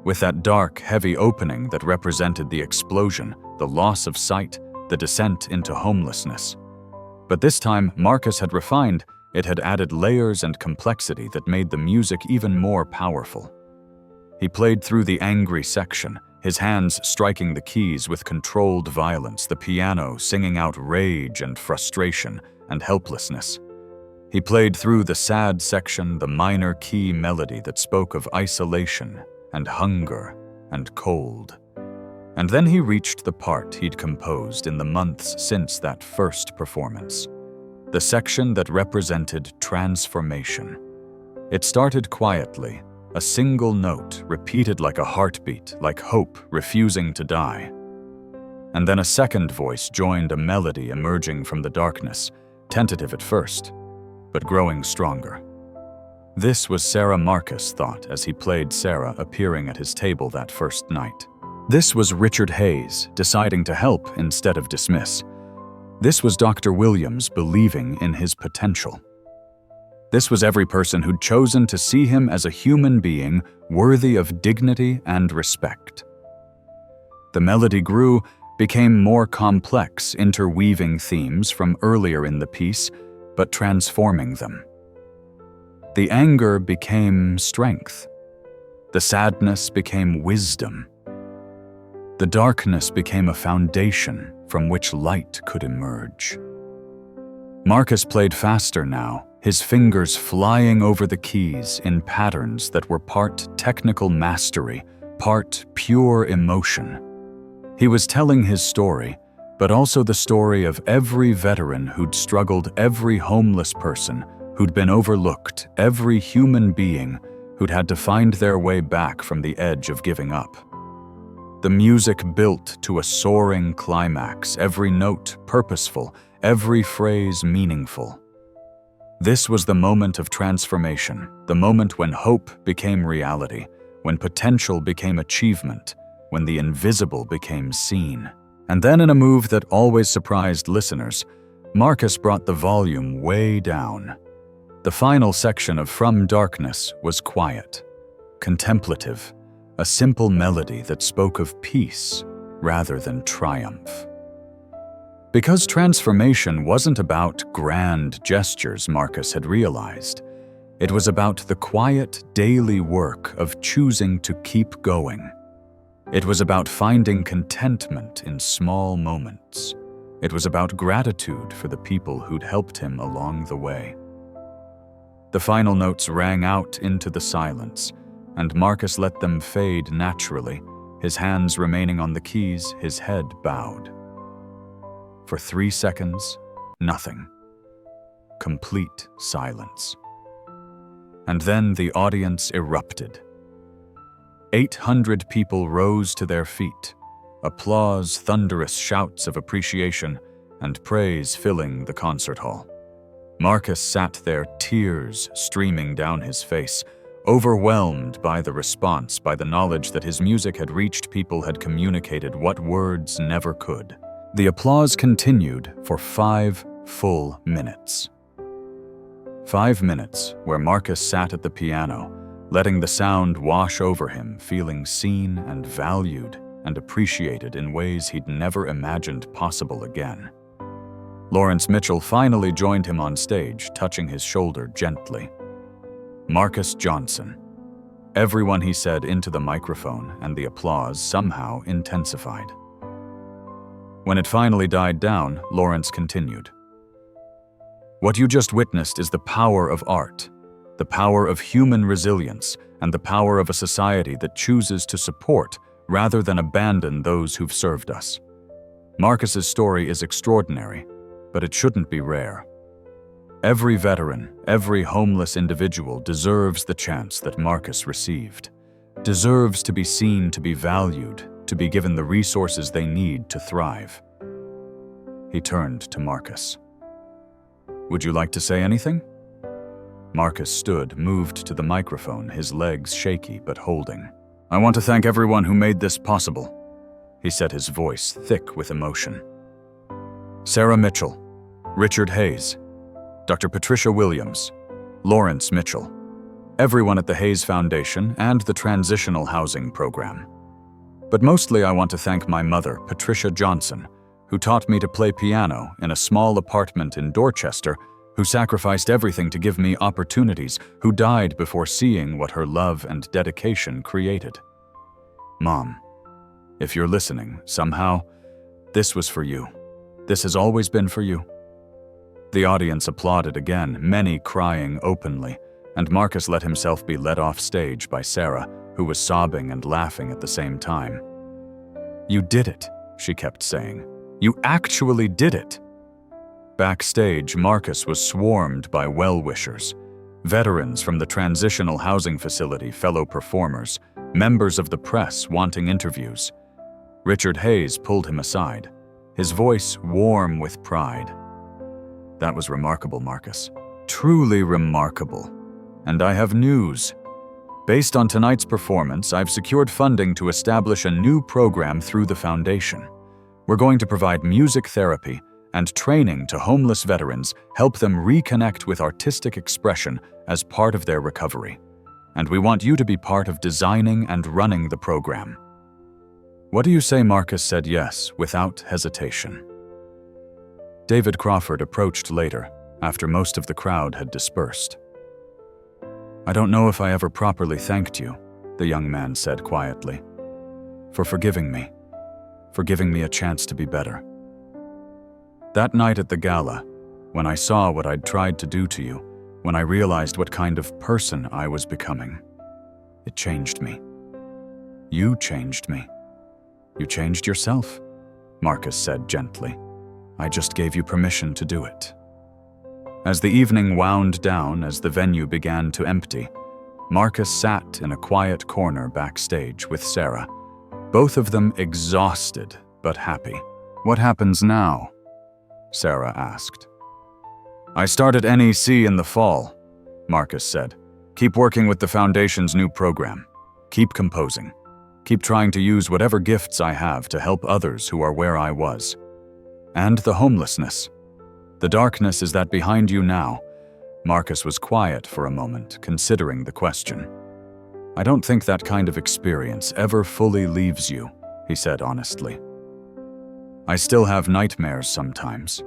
with that dark, heavy opening that represented the explosion, the loss of sight, the descent into homelessness. But this time, Marcus had refined. It had added layers and complexity that made the music even more powerful. He played through the angry section, his hands striking the keys with controlled violence, the piano singing out rage and frustration and helplessness. He played through the sad section, the minor key melody that spoke of isolation and hunger and cold. And then he reached the part he'd composed in the months since that first performance, the section that represented transformation. It started quietly, a single note repeated like a heartbeat, like hope refusing to die. And then a second voice joined a melody emerging from the darkness, tentative at first, but growing stronger. This was Sarah, Marcus thought as he played Sarah appearing at his table that first night. This was Richard Hayes deciding to help instead of dismiss. This was Dr. Williams believing in his potential. This was every person who'd chosen to see him as a human being worthy of dignity and respect. The melody grew, became more complex, interweaving themes from earlier in the piece, but transforming them. The anger became strength. The sadness became wisdom. The darkness became a foundation from which light could emerge. Marcus played faster now, his fingers flying over the keys in patterns that were part technical mastery, part pure emotion. He was telling his story, but also the story of every veteran who'd struggled, every homeless person who'd been overlooked, every human being who'd had to find their way back from the edge of giving up. The music built to a soaring climax, every note purposeful, every phrase meaningful. This was the moment of transformation, the moment when hope became reality, when potential became achievement, when the invisible became seen. And then in a move that always surprised listeners, Marcus brought the volume way down. The final section of From Darkness was quiet, contemplative, a simple melody that spoke of peace rather than triumph. Because transformation wasn't about grand gestures, Marcus had realized. It was about the quiet daily work of choosing to keep going. It was about finding contentment in small moments. It was about gratitude for the people who'd helped him along the way. The final notes rang out into the silence, and Marcus let them fade naturally, his hands remaining on the keys, his head bowed. For 3 seconds, nothing. Complete silence. And then the audience erupted. 800 people rose to their feet, applause, thunderous shouts of appreciation, and praise filling the concert hall. Marcus sat there, tears streaming down his face, overwhelmed by the response, by the knowledge that his music had reached people, had communicated what words never could. The applause continued for 5 full minutes. 5 minutes where Marcus sat at the piano, letting the sound wash over him, feeling seen and valued and appreciated in ways he'd never imagined possible again. Lawrence Mitchell finally joined him on stage, touching his shoulder gently. Marcus Johnson. Everyone he said into the microphone, and the applause somehow intensified. When it finally died down, Lawrence continued. What you just witnessed is the power of art, the power of human resilience, and the power of a society that chooses to support rather than abandon those who've served us. Marcus's story is extraordinary, but it shouldn't be rare. Every veteran, every homeless individual deserves the chance that Marcus received, deserves to be seen, to be valued, to be given the resources they need to thrive. He turned to Marcus. Would you like to say anything? Marcus stood, moved to the microphone, his legs shaky but holding. I want to thank everyone who made this possible, he said, his voice thick with emotion. Sarah Mitchell, Richard Hayes, Dr. Patricia Williams, Lawrence Mitchell, everyone at the Hayes Foundation and the Transitional Housing Program. But mostly I want to thank my mother, Patricia Johnson, who taught me to play piano in a small apartment in Dorchester, who sacrificed everything to give me opportunities, who died before seeing what her love and dedication created. Mom, if you're listening, somehow, this was for you. This has always been for you. The audience applauded again, many crying openly, and Marcus let himself be led off stage by Sarah, who was sobbing and laughing at the same time. You did it, she kept saying. You actually did it. Backstage, Marcus was swarmed by well-wishers, veterans from the transitional housing facility, fellow performers, members of the press wanting interviews. Richard Hayes pulled him aside, his voice warm with pride. That was remarkable, Marcus. Truly remarkable. And I have news. Based on tonight's performance, I've secured funding to establish a new program through the foundation. We're going to provide music therapy and training to homeless veterans, help them reconnect with artistic expression as part of their recovery. And we want you to be part of designing and running the program. What do you say? Marcus said yes, without hesitation. David Crawford approached later, after most of the crowd had dispersed. I don't know if I ever properly thanked you, the young man said quietly, for forgiving me a chance to be better. That night at the gala, when I saw what I'd tried to do to you, when I realized what kind of person I was becoming, it changed me. You changed me. You changed yourself, Marcus said gently. I just gave you permission to do it. As the evening wound down, as the venue began to empty, Marcus sat in a quiet corner backstage with Sarah, both of them exhausted but happy. What happens now? Sarah asked. I start at NEC in the fall, Marcus said. Keep working with the foundation's new program. Keep composing. Keep trying to use whatever gifts I have to help others who are where I was. And the homelessness. The darkness, is that behind you now? Marcus was quiet for a moment, considering the question. I don't think that kind of experience ever fully leaves you, he said honestly. I still have nightmares sometimes.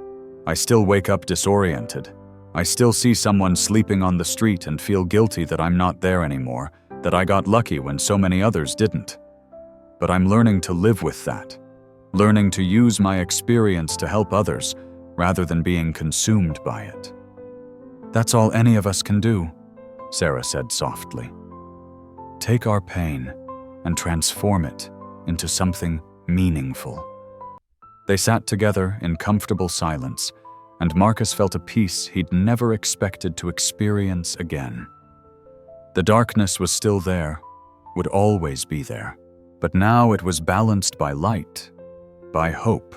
I still wake up disoriented. I still see someone sleeping on the street and feel guilty that I'm not there anymore, that I got lucky when so many others didn't. but I'm learning to live with that, learning to use my experience to help others rather than being consumed by it. That's all any of us can do, Sarah said softly. Take our pain and transform it into something meaningful. They sat together in comfortable silence, and Marcus felt a peace he'd never expected to experience again. The darkness was still there, would always be there, but now it was balanced by light, by hope,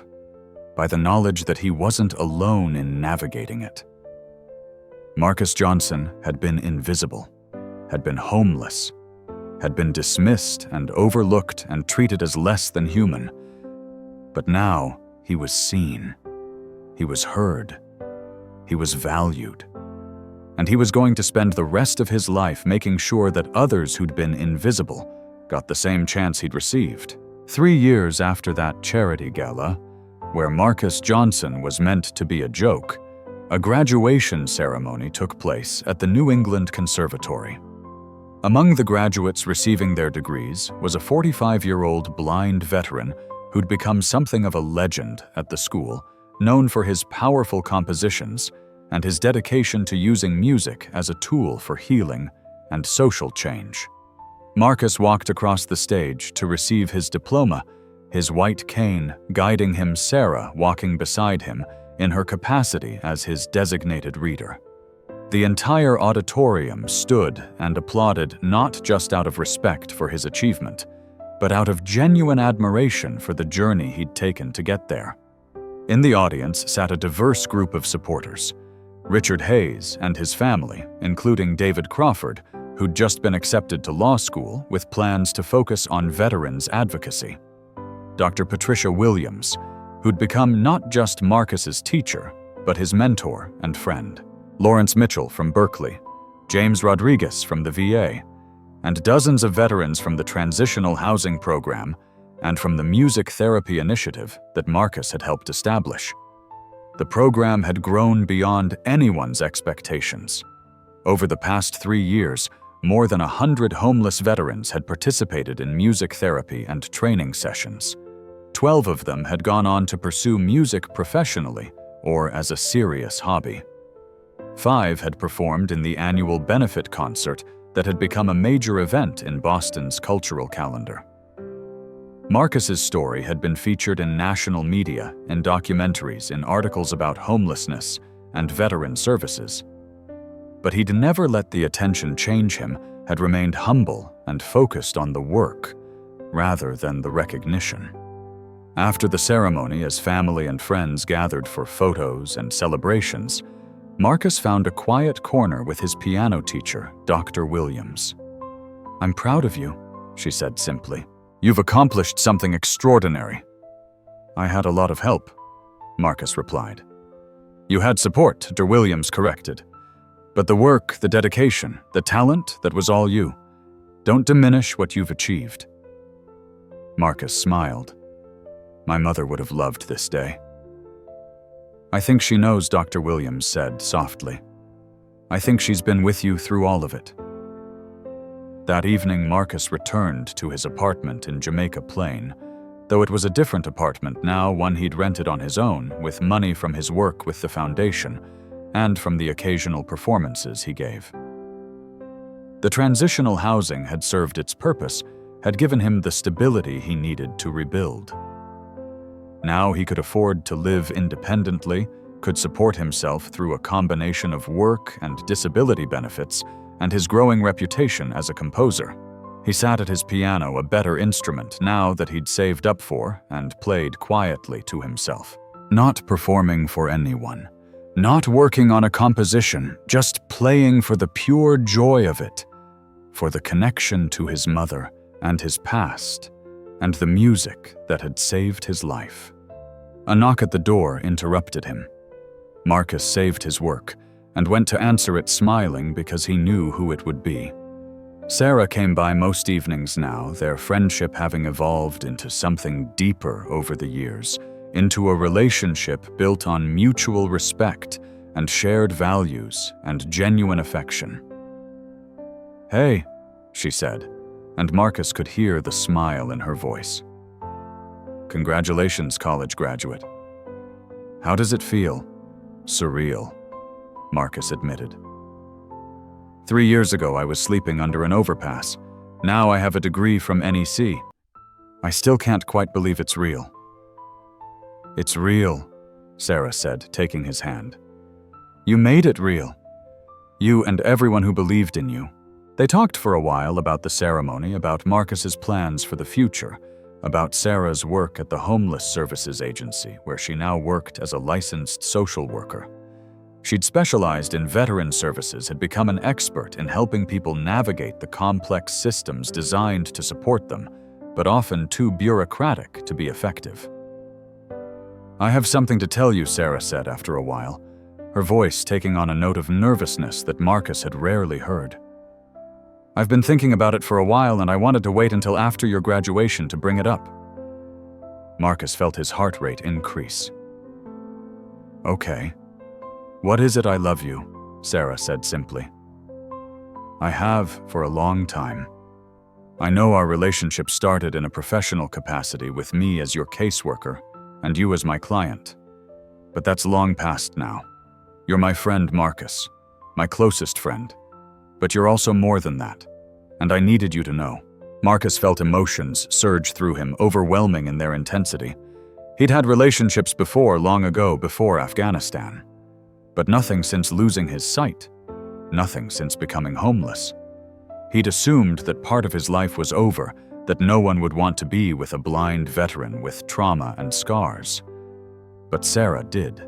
by the knowledge that he wasn't alone in navigating it. Marcus Johnson had been invisible, had been homeless, had been dismissed and overlooked and treated as less than human. But now he was seen, he was heard, he was valued. And he was going to spend the rest of his life making sure that others who'd been invisible got the same chance he'd received. 3 years after that charity gala, where Marcus Johnson was meant to be a joke, a graduation ceremony took place at the New England Conservatory. Among the graduates receiving their degrees was a 45-year-old blind veteran who'd become something of a legend at the school, known for his powerful compositions and his dedication to using music as a tool for healing and social change. Marcus walked across the stage to receive his diploma, his white cane guiding him, Sarah walking beside him in her capacity as his designated reader. The entire auditorium stood and applauded not just out of respect for his achievement, but out of genuine admiration for the journey he'd taken to get there. In the audience sat a diverse group of supporters. Richard Hayes and his family, including David Crawford, who'd just been accepted to law school with plans to focus on veterans advocacy. Dr. Patricia Williams, who'd become not just Marcus's teacher, but his mentor and friend. Lawrence Mitchell from Berkeley, James Rodriguez from the VA, and dozens of veterans from the Transitional Housing Program and from the Music Therapy Initiative that Marcus had helped establish. The program had grown beyond anyone's expectations. Over the past 3 years, more than 100 homeless veterans had participated in music therapy and training sessions. 12 of them had gone on to pursue music professionally or as a serious hobby. 5 had performed in the annual benefit concert that had become a major event in Boston's cultural calendar. Marcus's story had been featured in national media, in documentaries, in articles about homelessness and veteran services. But he'd never let the attention change him, had remained humble and focused on the work rather than the recognition. After the ceremony, as family and friends gathered for photos and celebrations, Marcus found a quiet corner with his piano teacher, Dr. Williams. "I'm proud of you," she said simply. "You've accomplished something extraordinary." "I had a lot of help," Marcus replied. "You had support," Dr. Williams corrected. "But the work, the dedication, the talent, that was all you. Don't diminish what you've achieved." Marcus smiled. "My mother would have loved this day." "I think she knows," Dr. Williams said softly. "I think she's been with you through all of it." That evening, Marcus returned to his apartment in Jamaica Plain, though it was a different apartment now, one he'd rented on his own, with money from his work with the foundation and from the occasional performances he gave. The transitional housing had served its purpose, had given him the stability he needed to rebuild. Now he could afford to live independently, could support himself through a combination of work and disability benefits, and his growing reputation as a composer. He sat at his piano, a better instrument now that he'd saved up for, and played quietly to himself. Not performing for anyone, not working on a composition, just playing for the pure joy of it, for the connection to his mother and his past, and the music that had saved his life. A knock at the door interrupted him. Marcus saved his work and went to answer it smiling because he knew who it would be. Sarah came by most evenings now, their friendship having evolved into something deeper over the years, into a relationship built on mutual respect and shared values and genuine affection. "Hey," she said, and Marcus could hear the smile in her voice. "Congratulations, college graduate." "How does it feel?" "Surreal," Marcus admitted. 3 years ago, I was sleeping under an overpass. Now I have a degree from NEC. I still can't quite believe it's real." "It's real," Sarah said, taking his hand. "You made it real. You and everyone who believed in you." They talked for a while about the ceremony, about Marcus's plans for the future, about Sarah's work at the Homeless Services Agency, where she now worked as a licensed social worker. She'd specialized in veteran services, had become an expert in helping people navigate the complex systems designed to support them, but often too bureaucratic to be effective. "I have something to tell you," Sarah said after a while, her voice taking on a note of nervousness that Marcus had rarely heard. "I've been thinking about it for a while, and I wanted to wait until after your graduation to bring it up." Marcus felt his heart rate increase. "Okay. What is it I love you?" Sarah said simply. "I have for a long time. I know our relationship started in a professional capacity with me as your caseworker and you as my client. But that's long past now. You're my friend Marcus, my closest friend. But you're also more than that, and I needed you to know." Marcus felt emotions surge through him, overwhelming in their intensity. He'd had relationships before, long ago, before Afghanistan. But nothing since losing his sight. Nothing since becoming homeless. He'd assumed that part of his life was over, that no one would want to be with a blind veteran with trauma and scars. But Sarah did.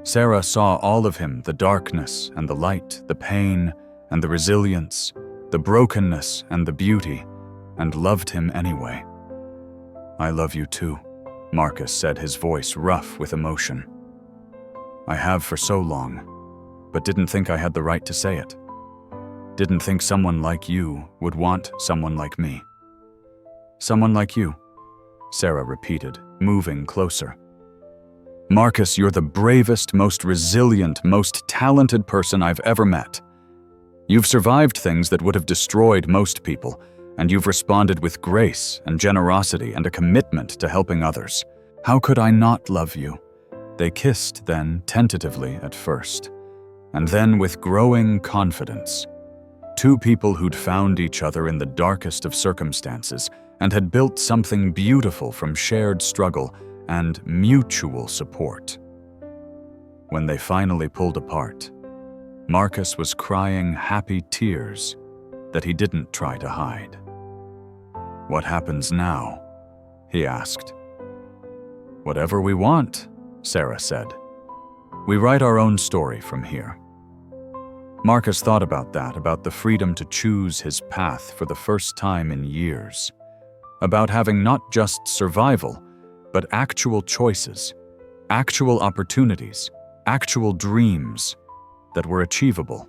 Sarah saw all of him, the darkness and the light, the pain and the resilience, the brokenness and the beauty, and loved him anyway. "I love you too," Marcus said, his voice rough with emotion. "I have for so long, but didn't think I had the right to say it. Didn't think someone like you would want someone like me." "Someone like you," Sarah repeated, moving closer. "Marcus, you're the bravest, most resilient, most talented person I've ever met. You've survived things that would have destroyed most people, and you've responded with grace and generosity and a commitment to helping others. How could I not love you?" They kissed then, tentatively at first, and then with growing confidence. Two people who'd found each other in the darkest of circumstances and had built something beautiful from shared struggle and mutual support. When they finally pulled apart, Marcus was crying happy tears that he didn't try to hide. "What happens now?" he asked. "Whatever we want," Sarah said. "We write our own story from here." Marcus thought about that, about the freedom to choose his path for the first time in years, about having not just survival, but actual choices, actual opportunities, actual dreams that were achievable.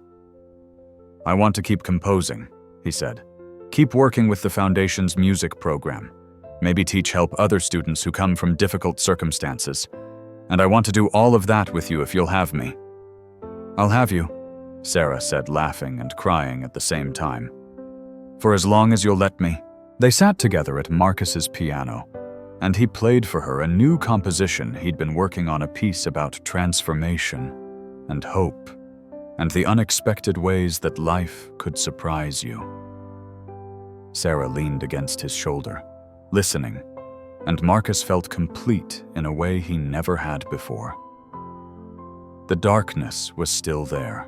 "I want to keep composing," he said. "Keep working with the Foundation's music program. Maybe teach help other students who come from difficult circumstances. And I want to do all of that with you if you'll have me." "I'll have you," Sarah said, laughing and crying at the same time. "For as long as you'll let me." They sat together at Marcus's piano, and he played for her a new composition he'd been working on, a piece about transformation and hope, and the unexpected ways that life could surprise you. Sarah leaned against his shoulder, listening, and Marcus felt complete in a way he never had before. The darkness was still there.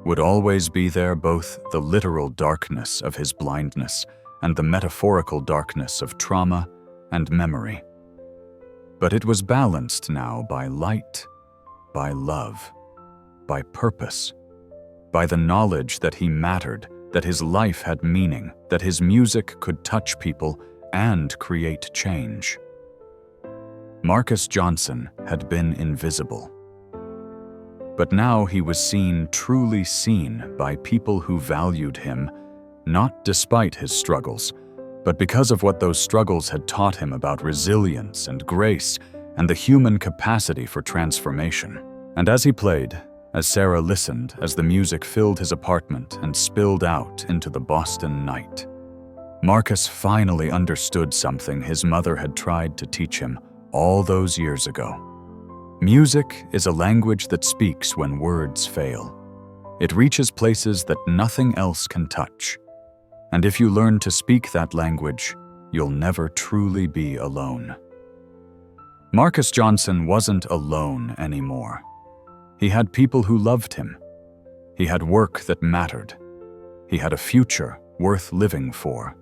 Would always be there, both the literal darkness of his blindness and the metaphorical darkness of trauma and memory. But it was balanced now by light, by love, by purpose, by the knowledge that he mattered, that his life had meaning, that his music could touch people and create change. Marcus Johnson had been invisible. But now he was seen, truly seen, by people who valued him, not despite his struggles, but because of what those struggles had taught him about resilience and grace and the human capacity for transformation. And as he played, as Sarah listened as the music filled his apartment and spilled out into the Boston night. Marcus finally understood something his mother had tried to teach him all those years ago. Music is a language that speaks when words fail. It reaches places that nothing else can touch. And if you learn to speak that language, you'll never truly be alone. Marcus Johnson wasn't alone anymore. He had people who loved him. He had work that mattered. He had a future worth living for.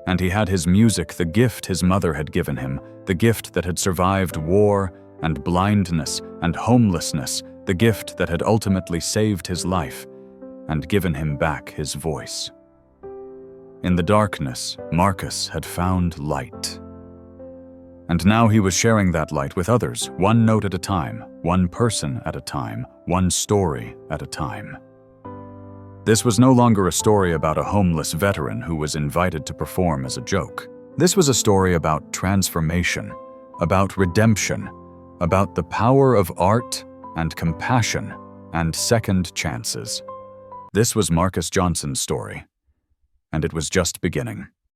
And he had his music, the gift his mother had given him, the gift that had survived war and blindness and homelessness, the gift that had ultimately saved his life and given him back his voice. In the darkness, Marcus had found light. And now he was sharing that light with others, one note at a time, one person at a time, one story at a time. This was no longer a story about a homeless veteran who was invited to perform as a joke. This was a story about transformation, about redemption, about the power of art and compassion and second chances. This was Marcus Johnson's story, and it was just beginning.